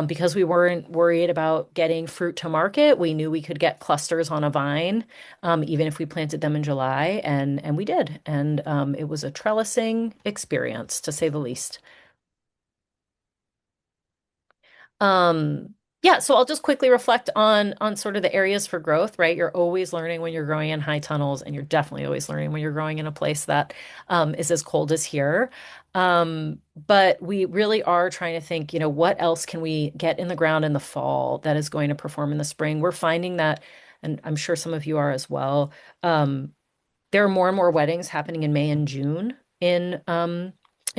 Because we weren't worried about getting fruit to market. We knew we could get clusters on a vine, even if we planted them in July, and we did. And it was a trellising experience, to say the least. Um, yeah, so I'll just quickly reflect on sort of the areas for growth, right? You're always learning when you're growing in high tunnels, and you're definitely always learning when you're growing in a place that is as cold as here. But we really are trying to think, what else can we get in the ground in the fall that is going to perform in the spring? We're finding that, and I'm sure some of you are as well. There are more and more weddings happening in May and June in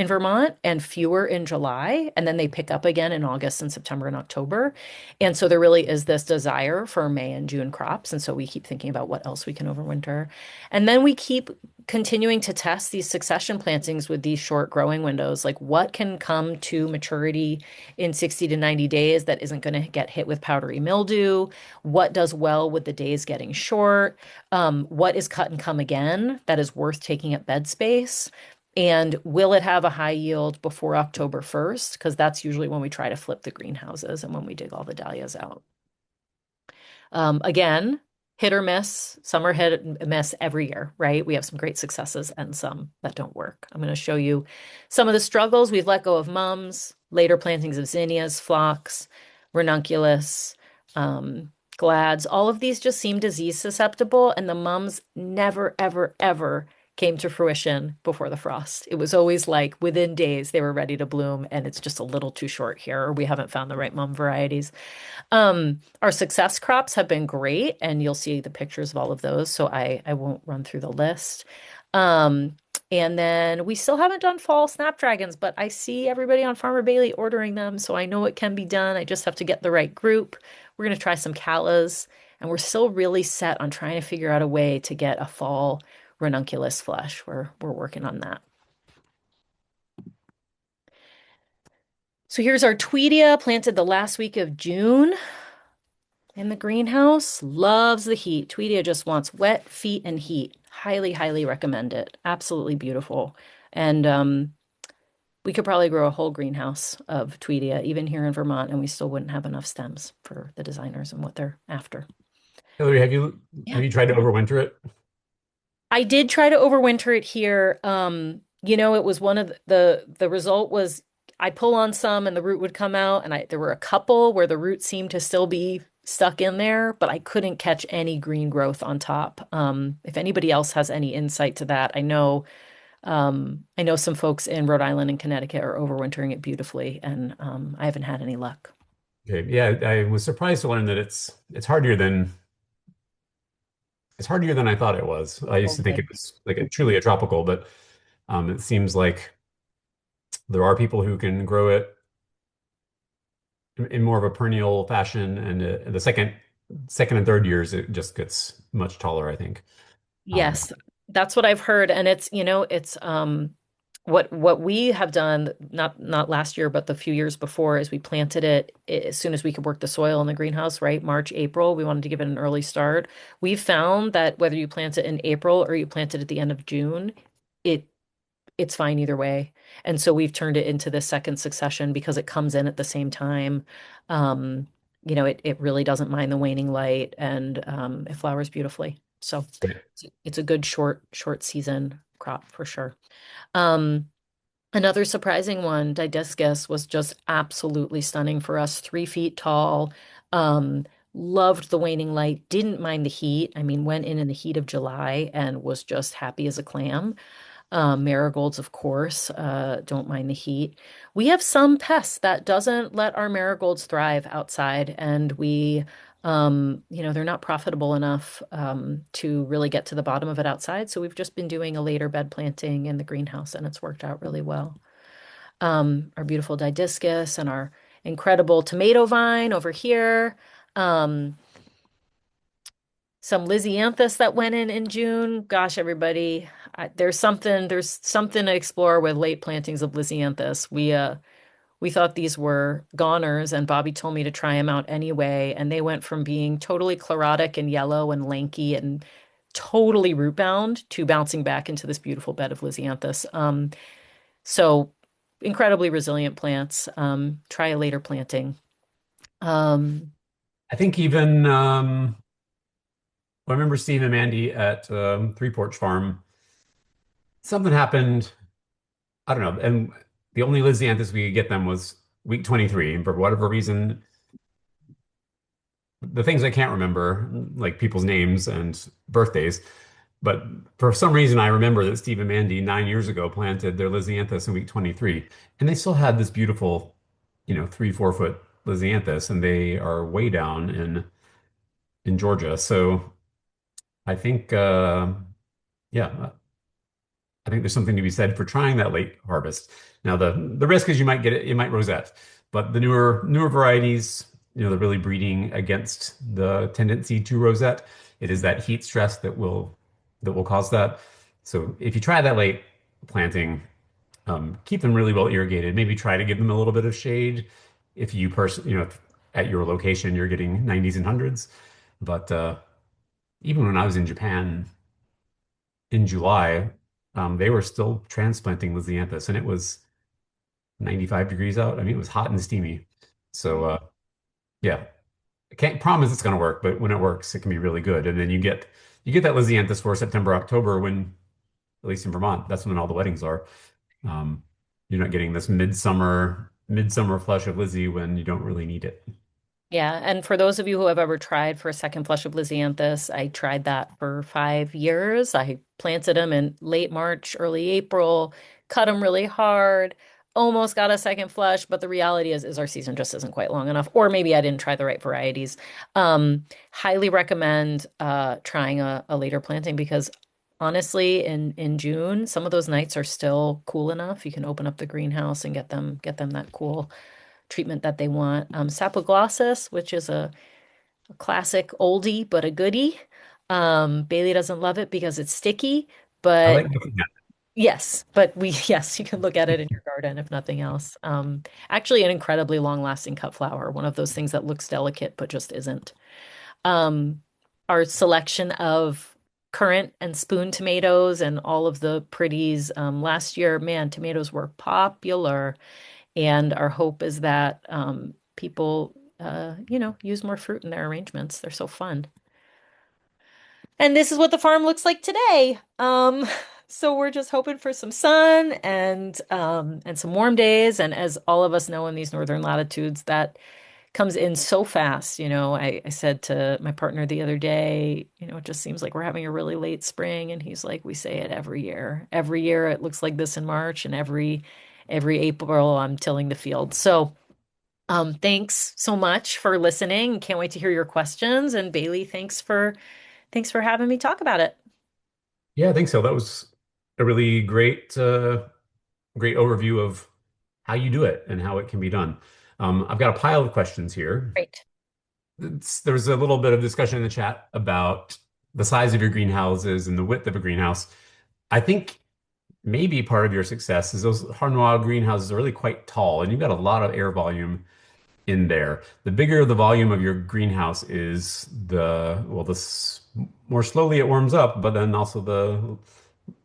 Vermont and fewer in July, and then they pick up again in August and September and October. And so there really is this desire for May and June crops, and so we keep thinking about what else we can overwinter. And then we keep continuing to test these succession plantings with these short growing windows, like what can come to maturity in 60 to 90 days that isn't going to get hit with powdery mildew, what does well with the days getting short, what is cut and come again that is worth taking up bed space? And will it have a high yield before October 1st? Because that's usually when we try to flip the greenhouses and when we dig all the dahlias out. Again, hit or miss. Some are hit and miss every year, right? We have some great successes and some that don't work. I'm going to show you some of the struggles. We've let go of mums, later plantings of zinnias, phlox, ranunculus, glads. All of these just seem disease susceptible, and the mums never, ever, ever came to fruition before the frost. It was always like within days they were ready to bloom, and it's just a little too short here, or we haven't found the right mum varieties. Our success crops have been great, and you'll see the pictures of all of those, so I won't run through the list. Um, and then we still haven't done fall snapdragons, but I see everybody on Farmer Bailey ordering them, so I know it can be done. I just have to get the right group. We're going to try some callas, and we're still really set on trying to figure out a way to get a fall ranunculus flush. We're working on that. So here's our Tweedia planted the last week of June in the greenhouse. Loves the heat. Tweedia just wants wet feet and heat. Highly, highly recommend it. Absolutely beautiful. And we could probably grow a whole greenhouse of Tweedia, even here in Vermont, and we still wouldn't have enough stems for the designers and what they're after. Hilary, have you tried to overwinter it? I did try to overwinter it here. It was one of the result was I'd pull on some and the root would come out, and there were a couple where the root seemed to still be stuck in there, but I couldn't catch any green growth on top. If anybody else has any insight to that, I know some folks in Rhode Island and Connecticut are overwintering it beautifully, and I haven't had any luck. Okay, yeah, I was surprised to learn that it's hardier than I thought it was. I used to think Okay. it was like truly a tropical, but it seems like there are people who can grow it in more of a perennial fashion, and the second and third years it just gets much taller, I think. Um, Yes, that's what I've heard, and it's what we have done, not last year, but the few years before, is we planted it as soon as we could work the soil in the greenhouse, right? March, April, we wanted to give it an early start. We've found that whether you plant it in April or you plant it at the end of June, it it's fine either way. And so we've turned it into this second succession because it comes in at the same time. Um, it really doesn't mind the waning light, and it flowers beautifully. So it's a good short season crop for sure. Um, Another surprising one, Didiscus, was just absolutely stunning for us. 3 feet tall. Loved the waning light, didn't mind the heat. I mean, went in the heat of July and was just happy as a clam. Marigolds, of course, don't mind the heat. We have some pests that doesn't let our marigolds thrive outside, and they're not profitable enough to really get to the bottom of it outside. So we've just been doing a later bed planting in the greenhouse, and it's worked out really well. Our beautiful Didiscus and our incredible tomato vine over here. Um, some Lysianthus that went in June. Gosh, everybody, there's something to explore with late plantings of Lysianthus. We thought these were goners, and Bobby told me to try them out anyway, and they went from being totally chlorotic and yellow and lanky and totally root bound to bouncing back into this beautiful bed of Lysianthus. So incredibly resilient plants. Try a later planting. Um, I think even I remember Steve and Mandy at Three Porch Farm. Something happened. I don't know. And the only Lysianthus we could get them was week 23. And for whatever reason, the things I can't remember, like people's names and birthdays, but for some reason I remember that Steve and Mandy 9 years ago planted their Lysianthus in week 23. And they still had this beautiful, 3, 4 foot Lysianthus, and they are way down in Georgia. So I think yeah, I think there's something to be said for trying that late harvest. Now the risk is you might rosette, but the newer varieties, they're really breeding against the tendency to rosette. It is that heat stress that will cause that. So if you try that late planting, keep them really well irrigated. Maybe try to give them a little bit of shade if if at your location you're getting 90s and hundreds. But even when I was in Japan in July, they were still transplanting Lysianthus, and it was 95 degrees out. I mean, it was hot and steamy. So, yeah, I can't promise it's going to work, but when it works, it can be really good. And then you get that Lysianthus for September, October, when at least in Vermont, that's when all the weddings are. Um, you're not getting this midsummer flush of Lizzie when you don't really need it. Yeah, and for those of you who have ever tried for a second flush of Lysianthus, I tried that for 5 years. I planted them in late March, early April, cut them really hard, almost got a second flush, but the reality is our season just isn't quite long enough, or maybe I didn't try the right varieties. Highly recommend trying a later planting because honestly, in June, some of those nights are still cool enough. You can open up the greenhouse and get them that cool treatment that they want. Sapoglossus, which is a classic oldie but a goodie. Bailey doesn't love it because it's sticky, I but like looking at yes, but yes, you can look at it in your garden if nothing else. Actually, an incredibly long-lasting cut flower, one of those things that looks delicate but just isn't. Um, our selection of currant and spoon tomatoes and all of the pretties last year, man, tomatoes were popular. And our hope is that people, use more fruit in their arrangements. They're so fun. And this is what the farm looks like today. So we're just hoping for some sun and some warm days. And as all of us know in these northern latitudes, that comes in so fast. I said to my partner the other day, it just seems like we're having a really late spring. And he's like, we say it every year. Every year it looks like this in March, and every April I'm tilling the field. So thanks so much for listening. Can't wait to hear your questions. And Bailey, thanks for having me talk about it. Yeah, I think so. That was a really great overview of how you do it and how it can be done. I've got a pile of questions here. Great. There was a little bit of discussion in the chat about the size of your greenhouses and the width of a greenhouse. I think maybe part of your success is those Harnois greenhouses are really quite tall, and you've got a lot of air volume in there. The bigger the volume of your greenhouse is, the more slowly it warms up, but then also the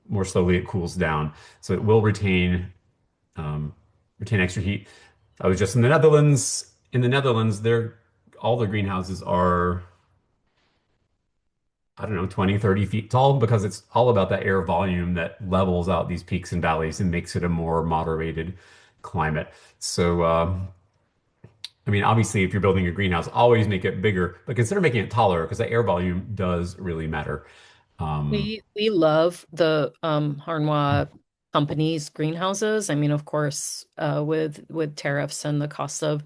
more slowly it cools down. So it will retain extra heat. I was just in the Netherlands. In the Netherlands, all the greenhouses are, I don't know, 20, 30 feet tall because it's all about that air volume that levels out these peaks and valleys and makes it a more moderated climate. So, I mean, obviously, if you're building a greenhouse, always make it bigger, but consider making it taller because the air volume does really matter. We love the Harnois company's greenhouses. I mean, of course, with tariffs and the cost of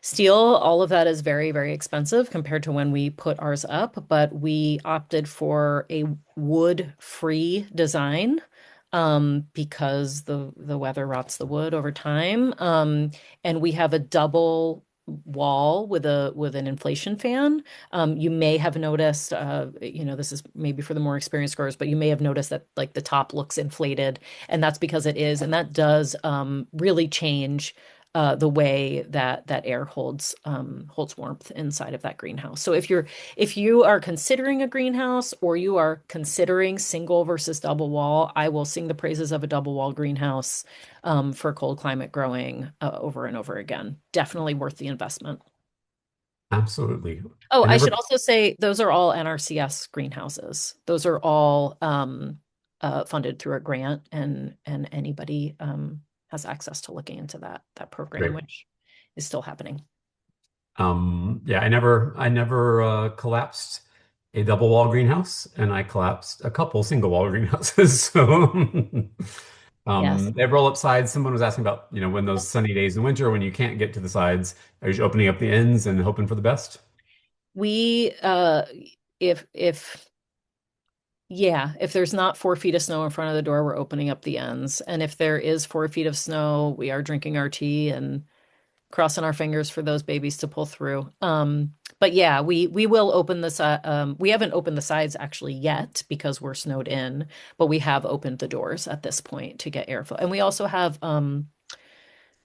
steel, all of that is very, very expensive compared to when we put ours up, but we opted for a wood-free design because the weather rots the wood over time. And we have a double wall with a with an inflation fan. You may have noticed, this is maybe for the more experienced growers, but you may have noticed that like the top looks inflated, and that's because it is, and that does really change the way that air holds warmth inside of that greenhouse. So if you are considering a greenhouse or you are considering single versus double wall, I will sing the praises of a double wall greenhouse for cold climate growing over and over again. Definitely worth the investment. Absolutely. Oh, I I never, should also say those are all NRCS greenhouses. Those are all funded through a grant, and anybody has access to looking into that program, great. which is still happening. Yeah, I never collapsed a double wall greenhouse, and I collapsed a couple single wall greenhouses. So, Yes. they roll up sides. Someone was asking about, when those sunny days in winter, when you can't get to the sides, are you just opening up the ends and hoping for the best? We if yeah, if there's not 4 feet of snow in front of the door, we're opening up the ends. And if there is 4 feet of snow, we are drinking our tea and crossing our fingers for those babies to pull through. But yeah, we will open this. We haven't opened the sides actually yet because we're snowed in, but we have opened the doors at this point to get airflow. And we also have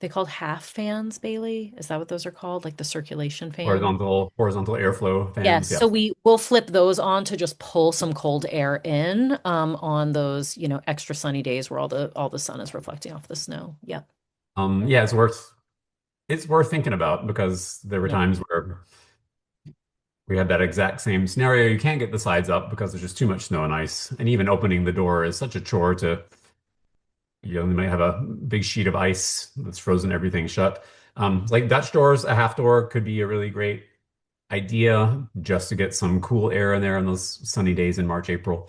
they called half fans, Bailey. Is that what those are called? Like the circulation fan? Horizontal airflow Yes. fans. So Yes. we will flip those on to just pull some cold air in on those, extra sunny days where all the sun is reflecting off the snow. Yep. Yeah, it's worth thinking about because there were Yep. times where we had that exact same scenario. You can't get the sides up because there's just too much snow and ice. And even opening the door is such a chore to, you might have a big sheet of ice that's frozen everything shut. Like Dutch doors, a half door could be a really great idea just to get some cool air in there on those sunny days in March, April.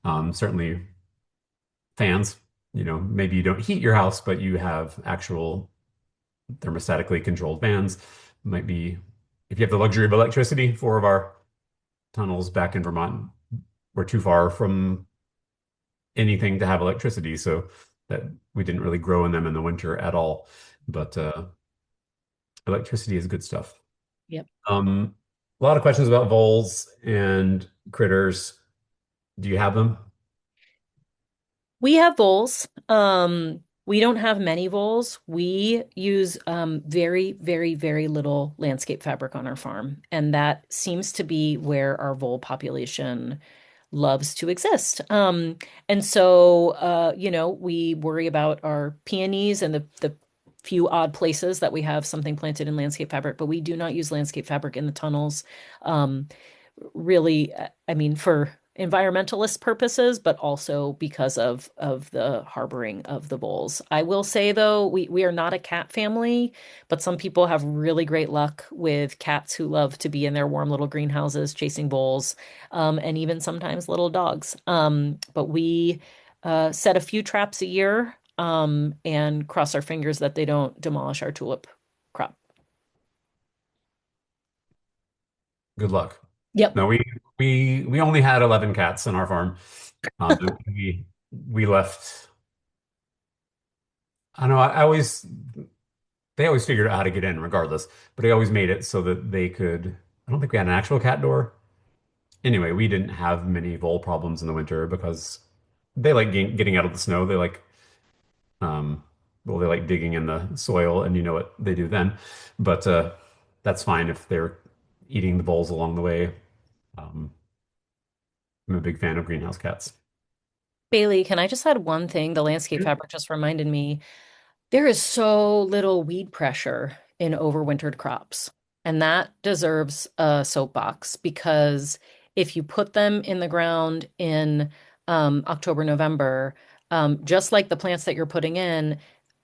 Certainly fans, maybe you don't heat your house, but you have actual thermostatically controlled fans. Might be, if you have the luxury of electricity, four of our tunnels back in Vermont were too far from anything to have electricity, so that we didn't really grow in them in the winter at all. But electricity is good stuff. Yep. A lot of questions about voles and critters. Do you have them? We have voles. We don't have many voles. We use very, very, very little landscape fabric on our farm, and that seems to be where our vole population loves to exist. And so, we worry about our peonies and the few odd places that we have something planted in landscape fabric, but we do not use landscape fabric in the tunnels. Um, Really, I mean, for environmentalist purposes, but also because of the harboring of the voles. I will say though, we are not a cat family, but some people have really great luck with cats who love to be in their warm little greenhouses chasing voles, and even sometimes little dogs. But we set a few traps a year, and cross our fingers that they don't demolish our tulip crop. Good luck. Yep. No, we only had 11 cats on our farm. We left. I don't know. They always figured out how to get in regardless, but they always made it so that they could. I don't think we had an actual cat door. Anyway, we didn't have many vole problems in the winter because they like getting out of the snow. Um, they like digging in the soil, and you know what they do then. But that's fine if they're eating the voles along the way. Um, I'm a big fan of greenhouse cats. Bailey, can I just add one thing? The landscape fabric just reminded me there is so little weed pressure in overwintered crops, and that deserves a soapbox because if you put them in the ground in October, November, just like the plants that you're putting in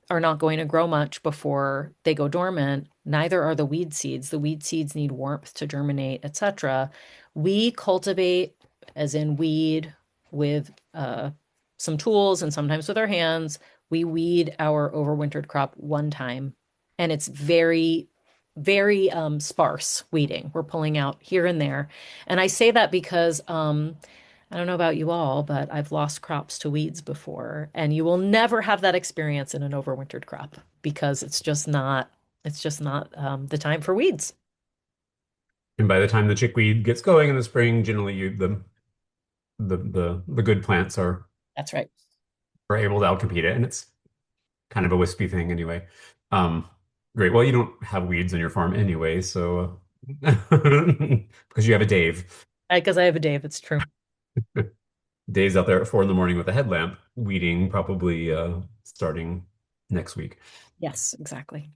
are not going to grow much before they go dormant, neither are the weed seeds. The weed seeds need warmth to germinate, etc. We cultivate, as in weed with some tools and sometimes with our hands. We weed our overwintered crop one time, and it's very, very sparse weeding. We're pulling out here and there. And I say that because I don't know about you all, but I've lost crops to weeds before, and you will never have that experience in an overwintered crop because it's just not the time for weeds. And by the time the chickweed gets going in the spring, generally the good plants That's right. are able to outcompete it, and it's kind of a wispy thing anyway. Um, Great. Well, you don't have weeds on your farm anyway, so because you have a Dave. Because I have a Dave, it's true. Dave's out there at 4 in the morning with a headlamp, weeding probably starting next week. Yes, exactly.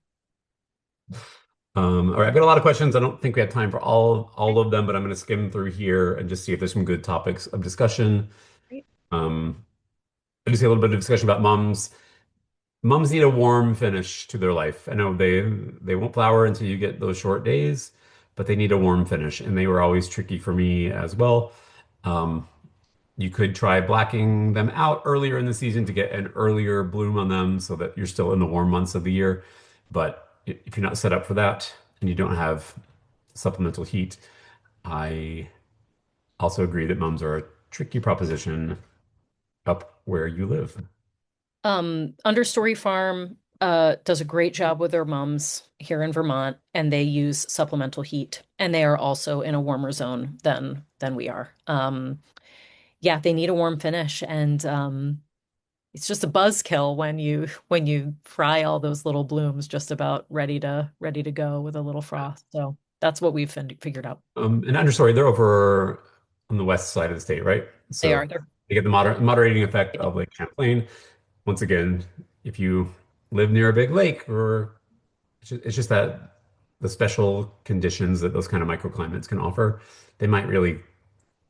All right, I've got a lot of questions. I don't think we have time for all of them, but I'm going to skim through here and just see if there's some good topics of discussion. Great. Um, I just see a little bit of discussion about mums. Mums need a warm finish to their life. I know they won't flower until you get those short days, but they need a warm finish, and they were always tricky for me as well. Um, you could try blacking them out earlier in the season to get an earlier bloom on them so that you're still in the warm months of the year. But if you're not set up for that and you don't have supplemental heat, I also agree that mums are a tricky proposition up where you live. Understory Farm does a great job with their mums here in Vermont, and they use supplemental heat, and they are also in a warmer zone than we are. Yeah, they need a warm finish, and it's just a buzzkill when you fry all those little blooms just about ready to go with a little frost. So that's what we've figured out. And understory, they're over on the west side of the state, right? They So are. They're they get the moderating effect of Lake Champlain. Once again, if you live near a big lake, or it's just that the special conditions that those kind of microclimates can offer, they might really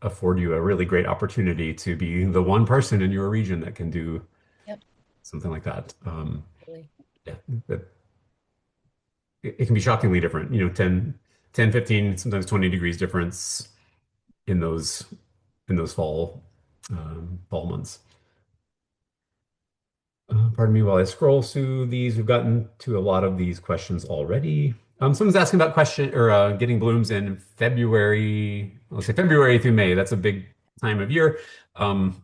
afford you a really great opportunity to be the one person in your region that can do Yep. something like that. Really. Yeah, that, it can be shockingly different, 10, 15, sometimes 20 degrees difference in those fall months. Pardon me while I scroll through these. We've gotten to a lot of these questions already. Someone's asking about question or getting blooms in February. Let's say February through May. That's a big time of year. Um,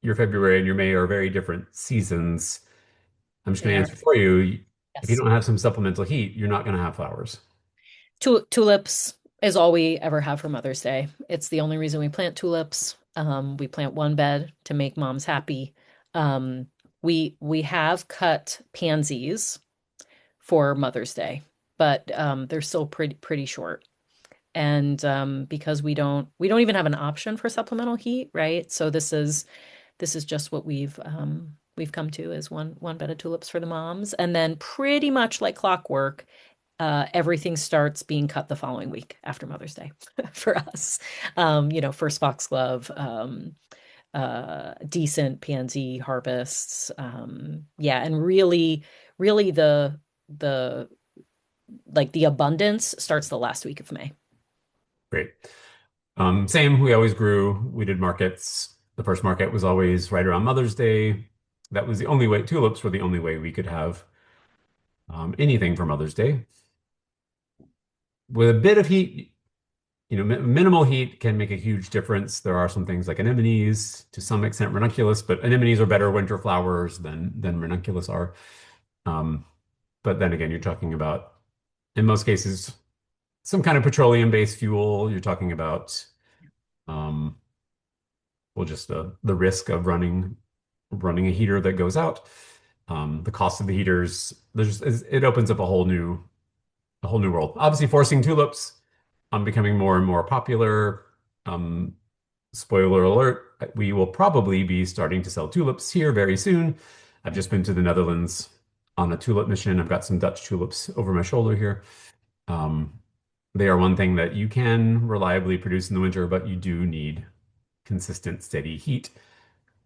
your February and your May are very different seasons. I'm just They going to are. answer for you. If you Yes. don't have some supplemental heat, you're not going to have flowers. Tulips is all we ever have for Mother's Day. It's the only reason we plant tulips. We plant one bed to make moms happy. Um, we have cut pansies for Mother's Day, but they're still pretty short. And because we don't even have an option for supplemental heat, right? So this is just what we've come to is one bed of tulips for the moms, and then pretty much like clockwork, everything starts being cut the following week after Mother's Day for us. First foxglove, decent pansy harvests. Yeah, and really the like the abundance starts the last week of May. Great. Same. We always grew. We did markets. The first market was always right around Mother's Day. That was the only way. Tulips were the only way we could have anything for Mother's Day. With a bit of heat, minimal heat can make a huge difference. There are some things like anemones, to some extent ranunculus, but anemones are better winter flowers than ranunculus are. Um, but then again, you're talking about, in most cases, some kind of petroleum-based fuel. You're talking about, um, well, just the risk of running a heater that goes out. The cost of the heaters, it opens up a whole new world. Obviously, forcing tulips becoming more and more popular. Um, Spoiler alert, we will probably be starting to sell tulips here very soon. I've just been to the Netherlands on a tulip mission. I've got some Dutch tulips over my shoulder here. Um, they are one thing that you can reliably produce in the winter, but you do need consistent, steady heat.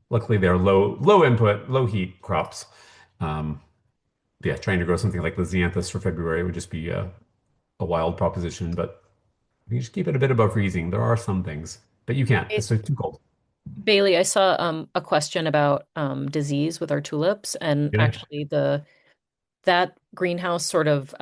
Luckily, they're low input, low heat crops. Um, yeah, trying to grow something like the Lisianthus for February would just be a wild proposition, but you just keep it a bit above freezing. There are some things, but you can't. It's too cold. Bailey, I saw a question about disease with our tulips, and Yeah. actually the that greenhouse sort of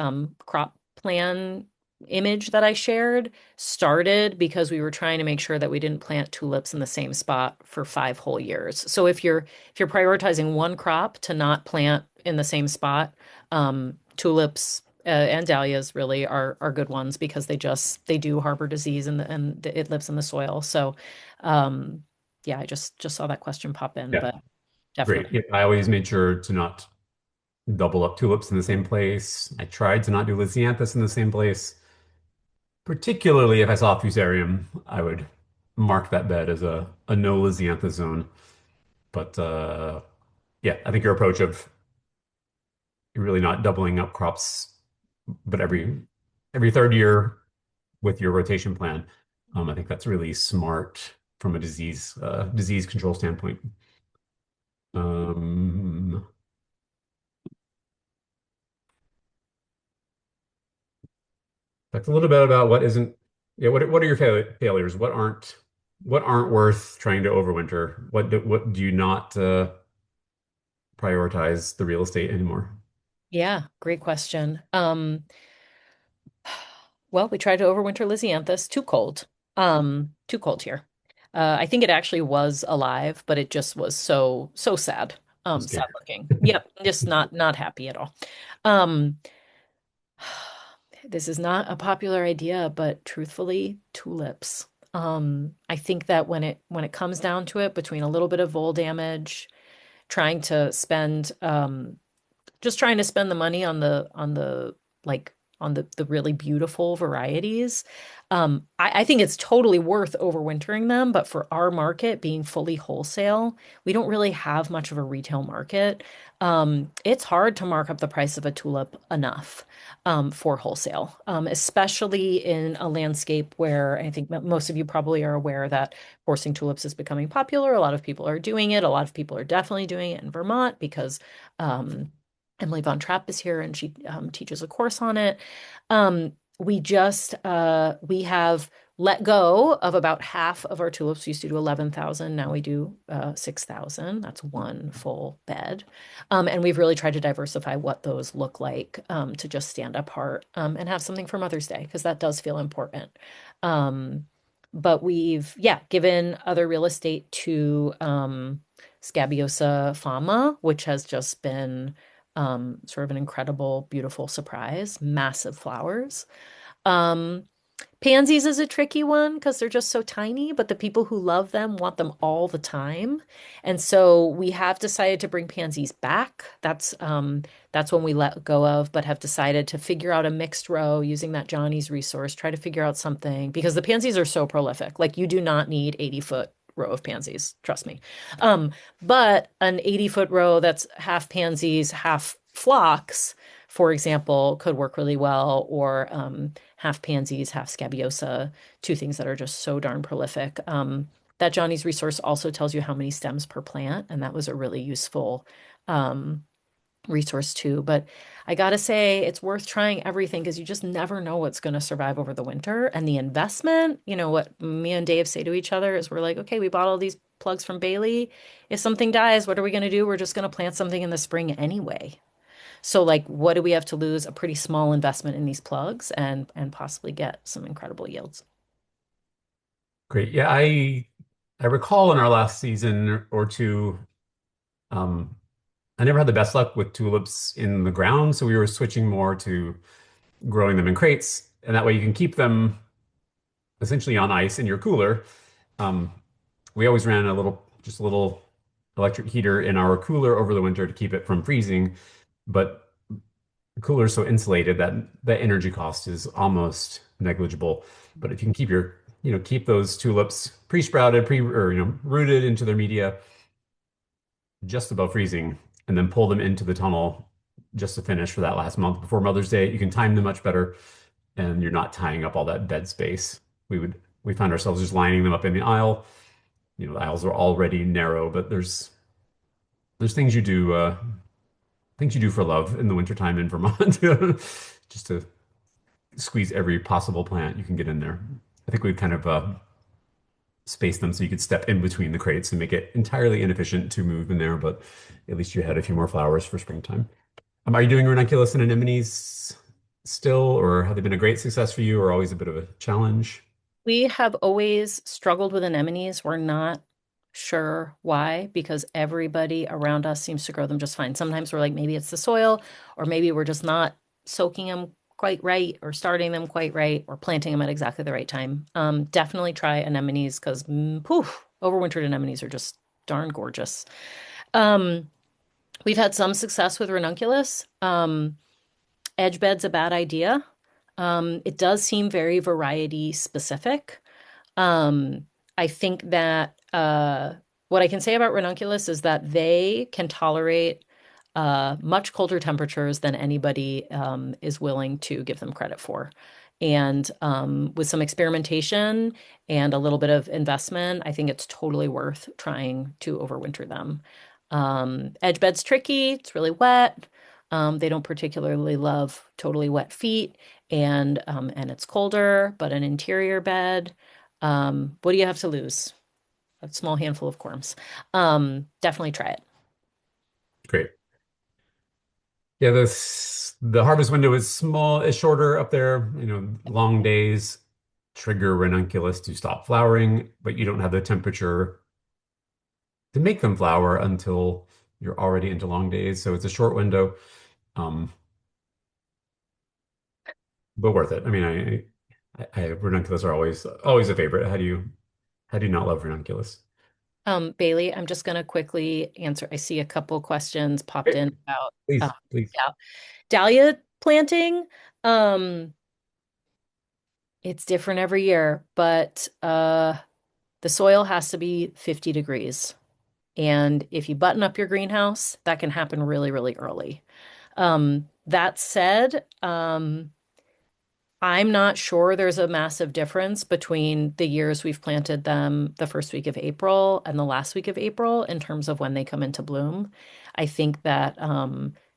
crop plan image that I shared started because we were trying to make sure that we didn't plant tulips in the same spot for 5 whole years. So if you're prioritizing one crop to not plant in the same spot, tulips and dahlias really are good ones because they do harbor disease and it lives in the soil. So yeah, I just saw that question pop in, Yeah. but Great. definitely. Yeah, I always made sure to not double up tulips in the same place. I tried to not do lisianthus in the same place. Particularly if I saw fusarium, I would mark that bed as a no lisianthus zone. But yeah, I think your approach of really not doubling up crops, but every third year with your rotation plan, I think that's really smart from a disease control standpoint. Um, Talk a little bit about what isn't, yeah, what are your failures? What aren't worth trying to overwinter? What do you not prioritize the real estate anymore? Yeah, great question. Well, we tried to overwinter Lysianthus. Too cold. Too cold here. I think it actually was alive, but it just was so sad. I'm Sad scared. looking. Yep, just not happy at all. Um, this is not a popular idea, but truthfully, tulips. I think that when it comes down to it, between a little bit of vole damage, trying to spend just trying to spend the money like on the really beautiful varieties. I think it's totally worth overwintering them, but for our market being fully wholesale, we don't really have much of a retail market. It's hard to mark up the price of a tulip enough for wholesale, especially in a landscape where I think most of you probably are aware that forcing tulips is becoming popular. A lot of people are doing it. A lot of people are definitely doing it in Vermont because Emily Von Trapp is here and she teaches a course on it. We have let go of about half of our tulips. We used to do 11,000. Now we do 6,000. That's one full bed. And we've really tried to diversify what those look like to just stand apart and have something for Mother's Day because that does feel important. But we've, yeah, given other real estate to Scabiosa fama, which has just been sort of an incredible, beautiful surprise, massive flowers. Um, Pansies is a tricky one because they're just so tiny, but the people who love them want them all the time. And so we have decided to bring pansies back. That's when we let go of, but have decided to figure out a mixed row using that Johnny's resource, try to figure out something because the pansies are so prolific. Like you do not need 80-foot row of pansies, trust me. Um, but an 80-foot row that's half pansies, half phlox, for example, could work really well, or half pansies, half scabiosa, two things that are just so darn prolific. That Johnny's resource also tells you how many stems per plant, and that was a really useful um, resource too. But I gotta say, it's worth trying everything because you just never know what's going to survive over the winter. And the investment, what me and Dave say to each other is we're like, okay, we bought all these plugs from Bailey. If something dies, what are we going to do? We're just going to plant something in the spring anyway. So like what do we have to lose? A pretty small investment in these plugs and possibly get some incredible yields. Great. Yeah, I recall in our last season or two, um, I never had the best luck with tulips in the ground, so we were switching more to growing them in crates, and that way you can keep them essentially on ice in your cooler. Um, we always ran just a little electric heater in our cooler over the winter to keep it from freezing, but the cooler is so insulated that the energy cost is almost negligible. But if you can keep those tulips pre-sprouted, or rooted into their media just above freezing, and then pull them into the tunnel just to finish for that last month before Mother's Day, you can time them much better, and you're not tying up all that bed space. We found ourselves just lining them up in the aisle. The aisles are already narrow, but there's things you do for love in the wintertime in Vermont, just to squeeze every possible plant you can get in there. I think we've kind of space them so you could step in between the crates and make it entirely inefficient to move in there, but at least you had a few more flowers for springtime. Are you doing ranunculus and anemones still, or have they been a great success for you, or always a bit of a challenge? We have always struggled with anemones. We're not sure why, because everybody around us seems to grow them just fine. Sometimes we're like, maybe it's the soil, or maybe we're just not soaking them quite right, or starting them quite right, or planting them at exactly the right time. Definitely try anemones because, poof, overwintered anemones are just darn gorgeous. Um, we've had some success with ranunculus. Edge bed's a bad idea. It does seem very variety specific. Um, I think that what I can say about ranunculus is that they can tolerate much colder temperatures than anybody is willing to give them credit for. And with some experimentation and a little bit of investment, I think it's totally worth trying to overwinter them. Edge bed's tricky, it's really wet. They don't particularly love totally wet feet, and it's colder, but an interior bed. What do you have to lose? A small handful of corms. Definitely try it. Great. Yeah, the harvest window is shorter up there. Long days trigger ranunculus to stop flowering, but you don't have the temperature to make them flower until you're already into long days. So it's a short window, um, but worth it. I mean, ranunculus are always a favorite. How do you not love ranunculus? Bailey, I'm just going to quickly answer. I see a couple questions popped Great. in about Please, please. yeah, dahlia planting. Um, it's different every year, but the soil has to be 50 degrees. And if you button up your greenhouse, that can happen really, really early. That said, I'm not sure there's a massive difference between the years we've planted them the first week of April and the last week of April in terms of when they come into bloom. I think that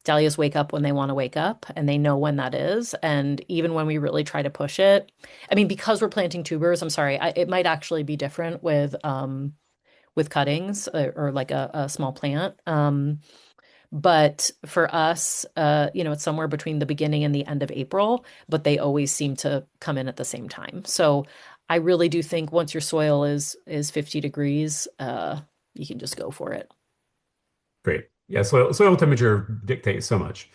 dahlias wake up when they want to wake up and they know when that is. And even when we really try to push it, I mean, because we're planting tubers, I'm sorry, it might actually be different with cuttings or like a small plant. But for us, it's somewhere between the beginning and the end of April, but they always seem to come in at the same time. So I really do think once your soil is 50 degrees, you can just go for it. Great. Yeah, soil temperature dictates so much.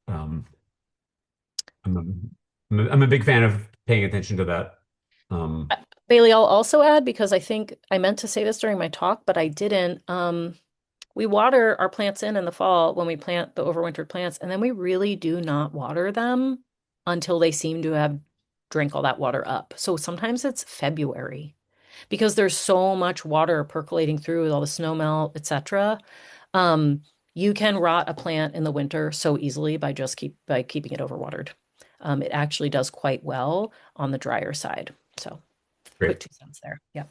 Um, I'm a, I'm a big fan of paying attention to that. Um, Bailey, I'll also add because I think I meant to say this during my talk, but I didn't. We water our plants in the fall when we plant the overwintered plants, and then we really do not water them until they seem to have drank all that water up. So sometimes it's February because there's so much water percolating through with all the snow melt, etc. Um, you can rot a plant in the winter so easily by keeping it overwatered. It actually does quite well on the drier side. So quick Great. 2 cents there. Yeah.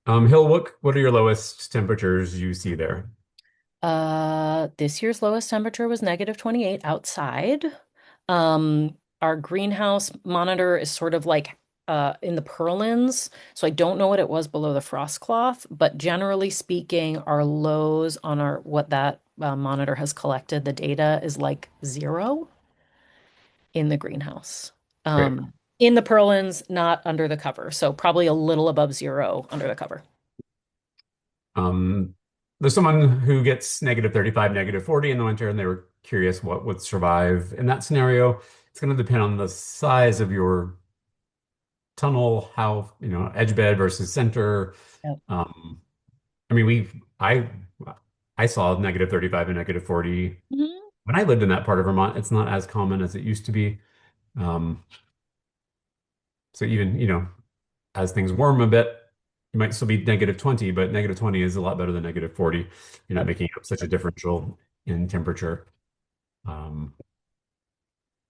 Hill, what are your lowest temperatures you see there? This year's lowest temperature was -28 outside. Our greenhouse monitor is sort of like in the purlins, so I don't know what it was below the frost cloth, but generally speaking, our lows on our what that monitor has collected, the data is like 0 in the greenhouse. Great. In the purlins, not under the cover, so probably a little above 0 under the cover. Um, there's someone who gets -35, -40 in the winter, and they were curious what would survive in that scenario. It's going to depend on the size of your tunnel, how, edge bed versus center. Yep. Um, I mean, I saw -35 and -40 Mhm. when I lived in that part of Vermont. It's not as common as it used to be. Um, so even, as things warm a bit, it might still be -20, but -20 is a lot better than -40. You're not making up such a differential in temperature. Um,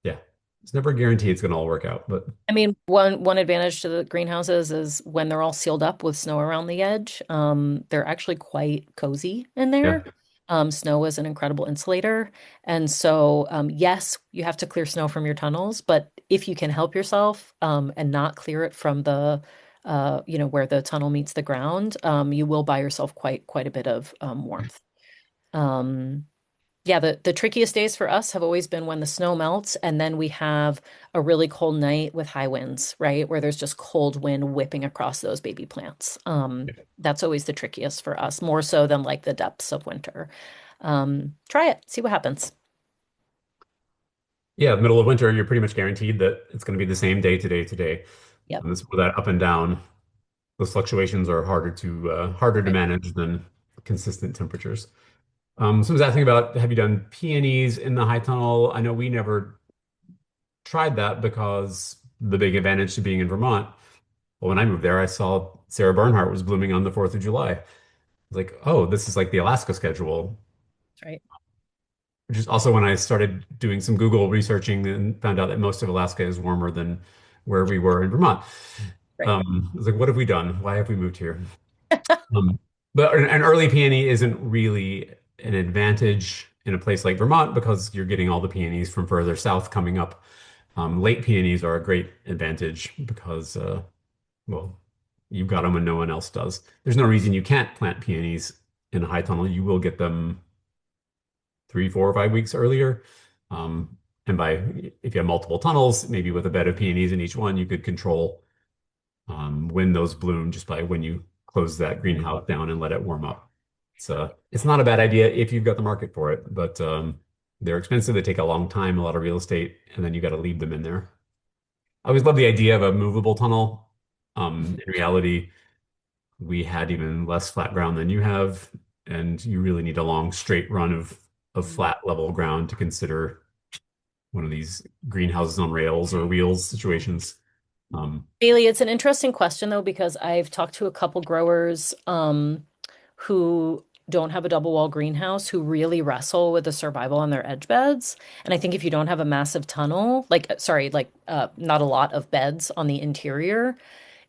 yeah, it's never guaranteed it's going to all work out, but I mean, one advantage to the greenhouses is when they're all sealed up with snow around the edge, they're actually quite cozy in yeah, there. Snow is an incredible insulator. And so, yes, you have to clear snow from your tunnels, but if you can help yourself, and not clear it from the where the tunnel meets the ground, you will buy yourself quite a bit of warmth. Um, yeah, the trickiest days for us have always been when the snow melts and then we have a really cold night with high winds, right? Where there's just cold wind whipping across those baby plants. That's always the trickiest for us, more so than like the depths of winter. Try it, see what happens. Yeah, middle of winter, you're pretty much guaranteed that it's going to be the same day to day to day. Yep. And this, with that up and down, those fluctuations are harder to Right. manage than consistent temperatures. Someone's asking about, have you done peonies in the high tunnel? I know we never tried that because the big advantage to being in Vermont. Well, when I moved there, I saw Sarah Bernhardt was blooming on the 4th of July. I was like, oh, this is like the Alaska schedule. That's right. Which is also when I started doing some Google researching and found out that most of Alaska is warmer than where we were in Vermont. Right. I was like, what have we done? Why have we moved here? Um, but an early peony isn't really an advantage in a place like Vermont because you're getting all the peonies from further south coming up. Late peonies are a great advantage because, well, you've got them when no one else does. There's no reason you can't plant peonies in a high tunnel. You will get them 3, 4, or 5 weeks earlier. And by if you have multiple tunnels, maybe with a bed of peonies in each one, you could control when those bloom just by when you close that greenhouse down and let it warm up. So it's not a bad idea if you've got the market for it, but they're expensive. They take a long time, a lot of real estate, and then you got to leave them in there. I always love the idea of a movable tunnel. In reality, we had even less flat ground than you have, and you really need a long straight run of Mm. flat level ground to consider one of these greenhouses on rails or wheels situations. Bailey, it's an interesting question though, because I've talked to a couple growers who don't have a double wall greenhouse who really wrestle with the survival on their edge beds. And I think if you don't have a massive tunnel, like sorry, like not a lot of beds on the interior,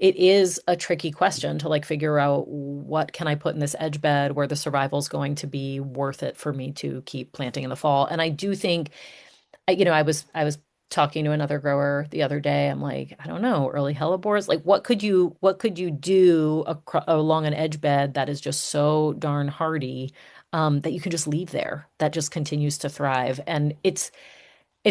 it is a tricky question to like figure out what can I put in this edge bed where the survival is going to be worth it for me to keep planting in the fall. And I do think I was talking to another grower the other day. I'm like, I don't know, early hellebores. Like, what could you do along an edge bed that is just so darn hardy, that you can just leave there, that just continues to thrive. And it's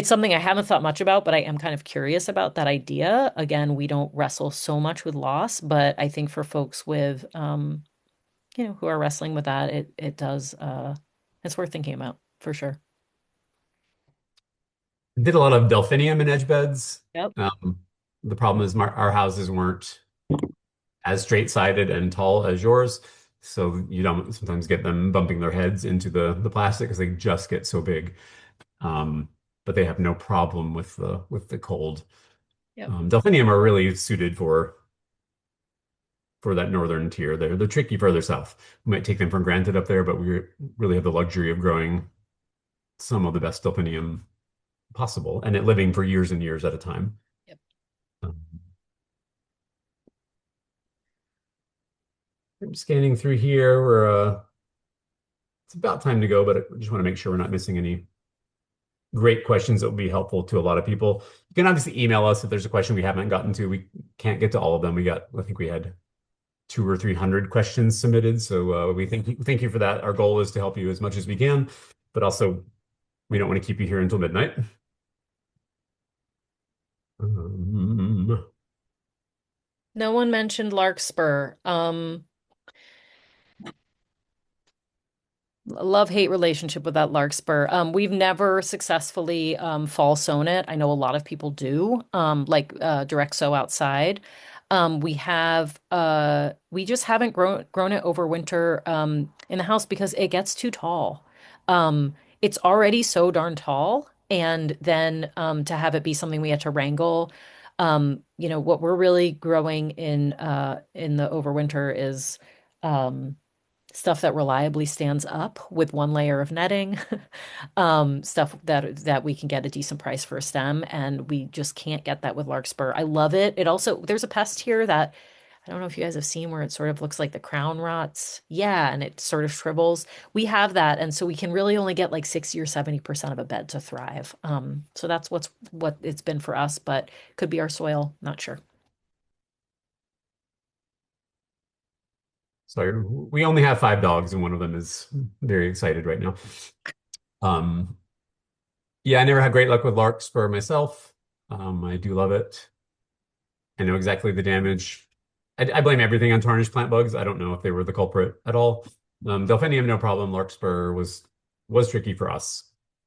something I haven't thought much about, but I am kind of curious about that idea. Again, we don't wrestle so much with loss, but I think for folks with who are wrestling with that, it does it's worth thinking about for sure. Did a lot of delphinium in edge beds. Yep. The problem is our houses weren't as straight-sided and tall as yours, so you don't sometimes get them bumping their heads into the plastic because they just get so big. Um, but they have no problem with the cold. Yep. Delphinium are really suited for that northern tier. They're tricky further south. We might take them for granted up there, but we really have the luxury of growing some of the best delphinium possible and it living for years and years at a time. Yep. Um, I'm scanning through here. It's about time to go, but I just want to make sure we're not missing any great questions that will be helpful to a lot of people. You can obviously email us if there's a question we haven't gotten to. We can't get to all of them. I think we had 200 or 300 questions submitted. So we thank you for that. Our goal is to help you as much as we can, but also we don't want to keep you here until midnight. Um, No one mentioned larkspur. Love-hate relationship with that larkspur. We've never successfully fall sown it. I know a lot of people do, like direct sow outside. We just haven't grown it over winter in the house because it gets too tall. It's already so darn tall, and then to have it be something we had to wrangle. What we're really growing in the overwinter is stuff that reliably stands up with one layer of netting, stuff that we can get a decent price for a stem, and we just can't get that with larkspur. I love it. It also there's a pest here that I don't know if you guys have seen where it sort of looks like the crown rots. Yeah, and it sort of shrivels. We have that, and so we can really only get like 60 or 70% of a bed to thrive. So that's what it's been for us, but could be our soil, not sure. So we only have 5 dogs, and one of them is very excited right now. Um, yeah, I never had great luck with larkspur myself. I do love it. I know exactly the damage. I blame everything on tarnished plant bugs. I don't know if they were the culprit at all. Delphinium, no problem. Larkspur was tricky for us.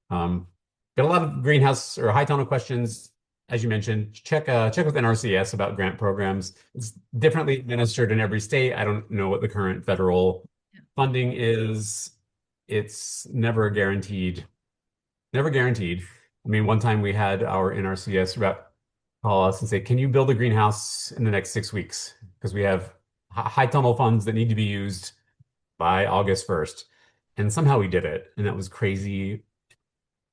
Um, got a lot of greenhouse or high tunnel questions, as you mentioned. Check with NRCS about grant programs. It's differently administered in every state. I don't know what the current federal funding is. It's never guaranteed. Never guaranteed. I mean, one time we had our NRCS rep call us and say, "Can you build a greenhouse in the next 6 weeks? Because we have high tunnel funds that need to be used by August 1st." And somehow we did it. And that was crazy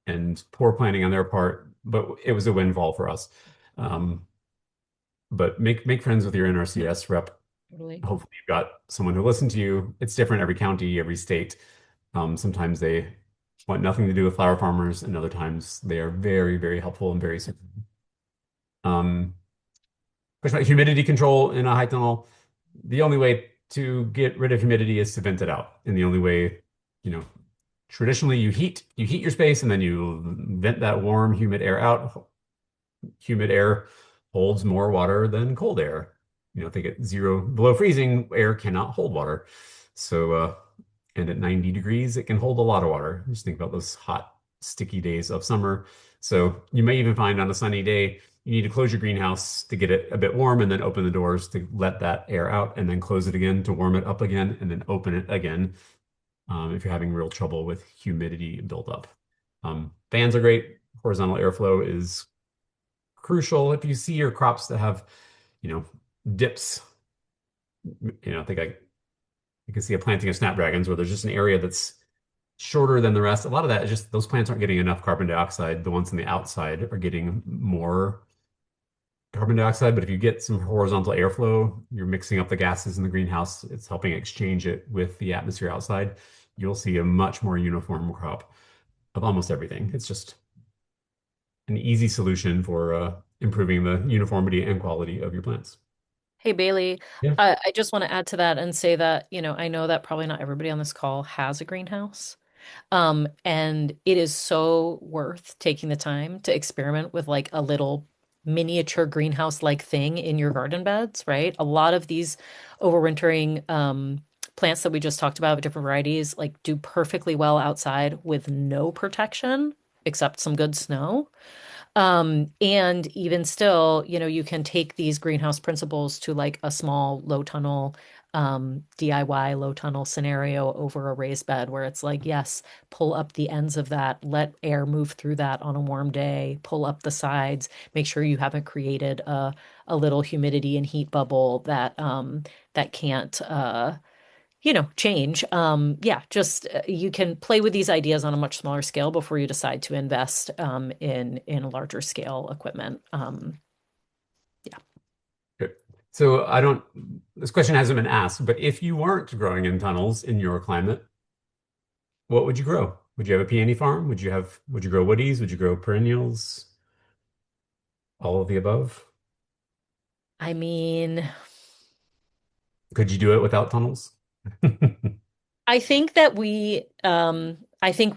and poor planning on their part, but it was a windfall for us. Um, but make friends with your NRCS rep. Totally. Hopefully you've got someone who listens to you. It's different every county, every state. Sometimes they want nothing to do with flower farmers, and other times they are very, very helpful and very supportive. Um, Question about humidity control in a high tunnel. The only way to get rid of humidity is to vent it out. And the only way, you know, traditionally you heat your space and then you vent that warm, humid air out. Humid air holds more water than cold air. If they get zero below freezing, air cannot hold water. So, and at 90 degrees, it can hold a lot of water. Just think about those hot, sticky days of summer. So you may even find on a sunny day, you need to close your greenhouse to get it a bit warm and then open the doors to let that air out and then close it again to warm it up again and then open it again if you're having real trouble with humidity buildup. Fans are great. Horizontal airflow is crucial. If you see your crops that have, you know, dips, I think you can see a planting of snapdragons where there's just an area that's shorter than the rest. A lot of that is just those plants aren't getting enough carbon dioxide. The ones on the outside are getting more carbon dioxide. But if you get some horizontal airflow, you're mixing up the gases in the greenhouse. It's helping exchange it with the atmosphere outside. You'll see a much more uniform crop of almost everything. It's just an easy solution for improving the uniformity and quality of your plants. Hey Bailey, Yeah. I just want to add to that and say that, I know that probably not everybody on this call has a greenhouse. And it is so worth taking the time to experiment with like a little miniature greenhouse-like thing in your garden beds, right? A lot of these overwintering plants that we just talked about, different varieties, like do perfectly well outside with no protection except some good snow. And even still, you can take these greenhouse principles to like a small low tunnel, DIY low tunnel scenario over a raised bed where it's like, yes, pull up the ends of that, let air move through that on a warm day, pull up the sides, make sure you haven't created a little humidity and heat bubble that can't, change. Yeah, just you can play with these ideas on a much smaller scale before you decide to invest in a larger scale equipment. Yeah. Good. So this question hasn't been asked, but if you weren't growing in tunnels in your climate, what would you grow? Would you have a peony farm? Would you grow woodies? Would you grow perennials? All of the above? I mean, Could you do it without tunnels? I think we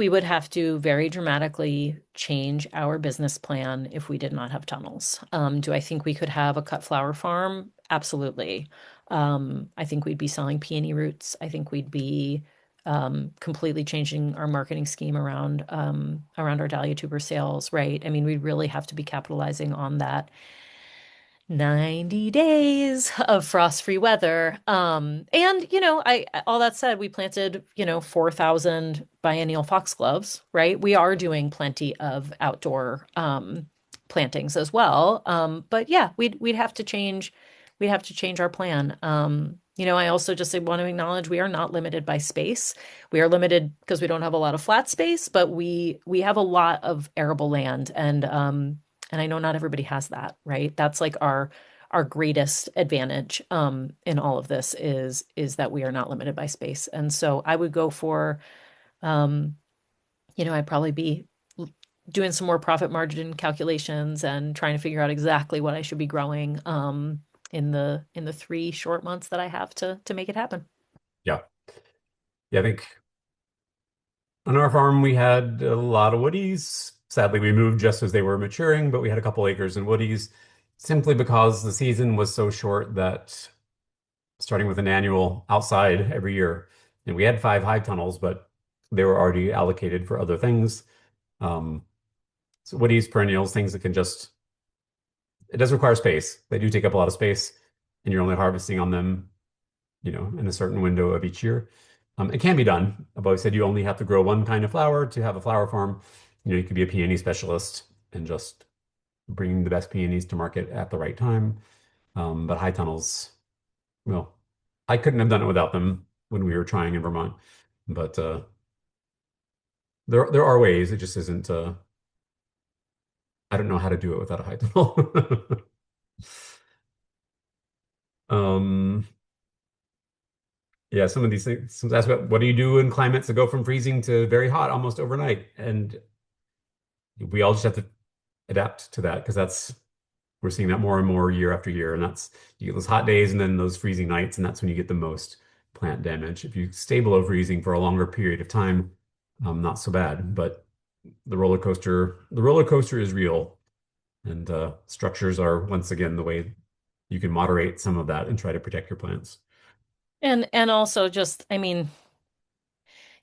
would have to very dramatically change our business plan if we did not have tunnels. Do I think we could have a cut flower farm? Absolutely. I think we'd be selling peony roots. I think we'd be completely changing our marketing scheme around our dahlia tuber sales, right? I mean, we'd really have to be capitalizing on that 90 days of frost-free weather. And I all that said, we planted, 4,000 biennial foxgloves, right? We are doing plenty of outdoor plantings as well. But yeah, we'd have to change our plan. I also just want to acknowledge we are not limited by space. We are limited because we don't have a lot of flat space, but we have a lot of arable land and I know not everybody has that, right? That's like our greatest advantage in all of this is that we are not limited by space. And so I would go for um, I'd probably be doing some more profit margin calculations and trying to figure out exactly what I should be growing in the 3 short months that I have to make it happen. Yeah. Yeah, I think on our farm we had a lot of woodies. Sadly, we moved just as they were maturing, but we had a couple acres in woodies simply because the season was so short that starting with an annual outside every year, and we had 5 high tunnels, but they were already allocated for other things. Um, so woodies, perennials, things that can just, it does require space. They do take up a lot of space, and you're only harvesting on them, in a certain window of each year. It can be done. I've always said you only have to grow one kind of flower to have a flower farm. You could be a peony specialist and just bring the best peonies to market at the right time. But high tunnels, well, I couldn't have done it without them when we were trying in Vermont. But there are ways. It just isn't. I don't know how to do it without a high tunnel. Um, yeah, some of these things. Some ask what do you do in climates that go from freezing to very hot almost overnight? And we all just have to adapt to that because that's we're seeing that more and more year after year. And that's you get those hot days and then those freezing nights, and that's when you get the most plant damage. If you stay below freezing for a longer period of time, not so bad. But the roller coaster is real, and structures are once again the way you can moderate some of that and try to protect your plants. And also just, I mean,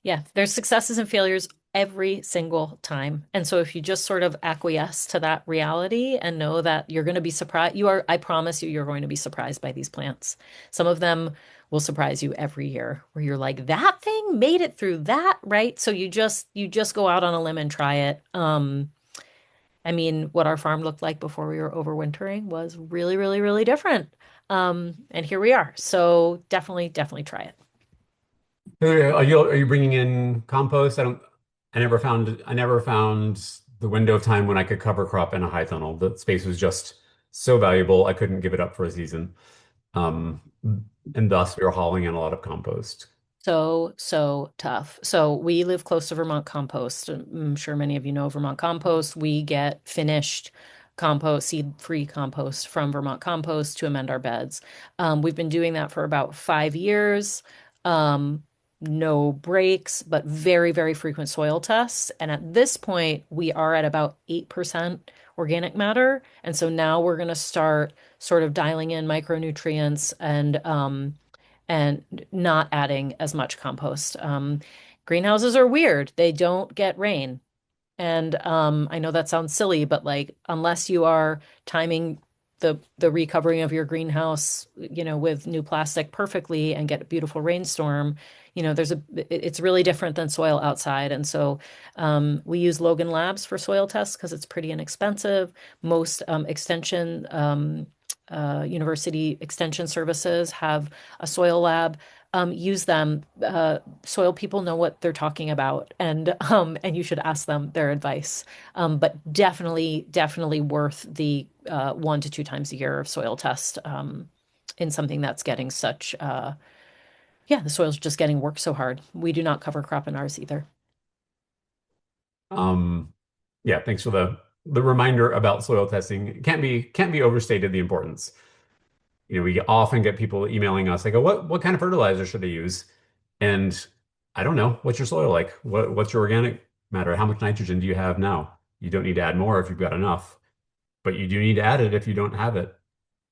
yeah, there's successes and failures every single time. And so if you just sort of acquiesce to that reality and know that you're going to be surprised, I promise you, you're going to be surprised by these plants. Some of them will surprise you every year where you're like, that thing made it through that, right? So you just go out on a limb and try it. I mean, what our farm looked like before we were overwintering was really, really, really different. And here we are. So definitely, definitely try it. Are you bringing in compost? I never found the window of time when I could cover crop in a high tunnel. The space was just so valuable. I couldn't give it up for a season. Um, and thus we were hauling in a lot of compost. So, so tough. So we live close to Vermont compost. I'm sure many of you know Vermont compost. We get finished compost, seed-free compost from Vermont compost to amend our beds. We've been doing that for about 5 years. Um, no breaks, but very, very frequent soil tests. And at this point, we are at about 8% organic matter. And so now we're going to start sort of dialing in micronutrients and not adding as much compost. Greenhouses are weird. They don't get rain. And I know that sounds silly, but like unless you are timing the recovering of your greenhouse, with new plastic perfectly and get a beautiful rainstorm, it's really different than soil outside. And so we use Logan Labs for soil tests because it's pretty inexpensive. Most extension university extension services have a soil lab. Use them. Soil people know what they're talking about, and you should ask them their advice. But definitely, definitely worth the 1 to 2 times a year of soil test in something that's getting such. Yeah, the soil's just getting worked so hard. We do not cover crop in ours either. Um, yeah, thanks for the reminder about soil testing. It can't be overstated the importance. We often get people emailing us. They go, "What kind of fertilizer should I use?" And I don't know. What's your soil like? What's your organic matter? How much nitrogen do you have now? You don't need to add more if you've got enough, but you do need to add it if you don't have it.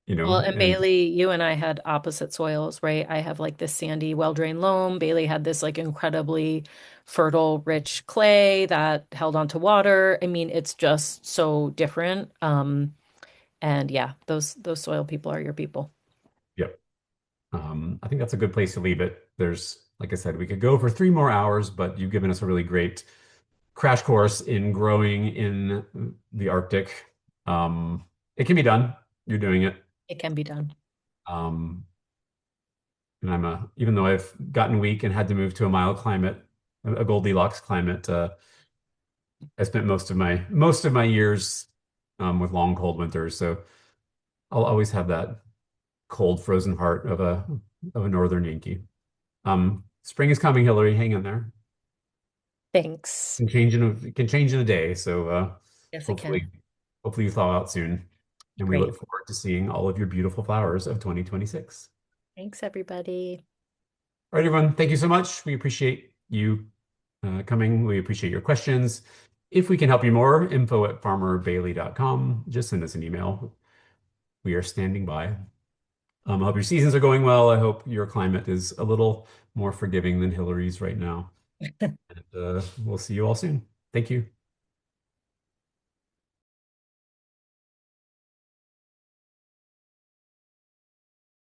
Well, and And Bailey, you and I had opposite soils, right? I have like this sandy, well-drained loam. Bailey had this like incredibly fertile, rich clay that held onto water. I mean, it's just so different. And yeah, those soil people are your people. yep. I think that's a good place to leave it. Like I said, we could go for 3 more hours, but you've given us a really great crash course in growing in the Arctic. It can be done. You're doing it. It can be done. Um, and even though I've gotten weak and had to move to a mild climate, a Goldilocks climate, I spent most of my years with long cold winters. So I'll always have that cold, frozen heart of a northern Yankee. Spring is coming, Hilary. Hang in there. Thanks. It can change in a day. So Yes, it hopefully, can. hopefully you thaw out soon, and we Great. look forward to seeing all of your beautiful flowers of 2026. Thanks, everybody. All right, everyone. Thank you so much. We appreciate you coming. We appreciate your questions. If we can help you more, info@farmerbailey.com. Just send us an email. We are standing by. I hope your seasons are going well. I hope your climate is a little more forgiving than Hillary's right now. And we'll see you all soon. Thank you.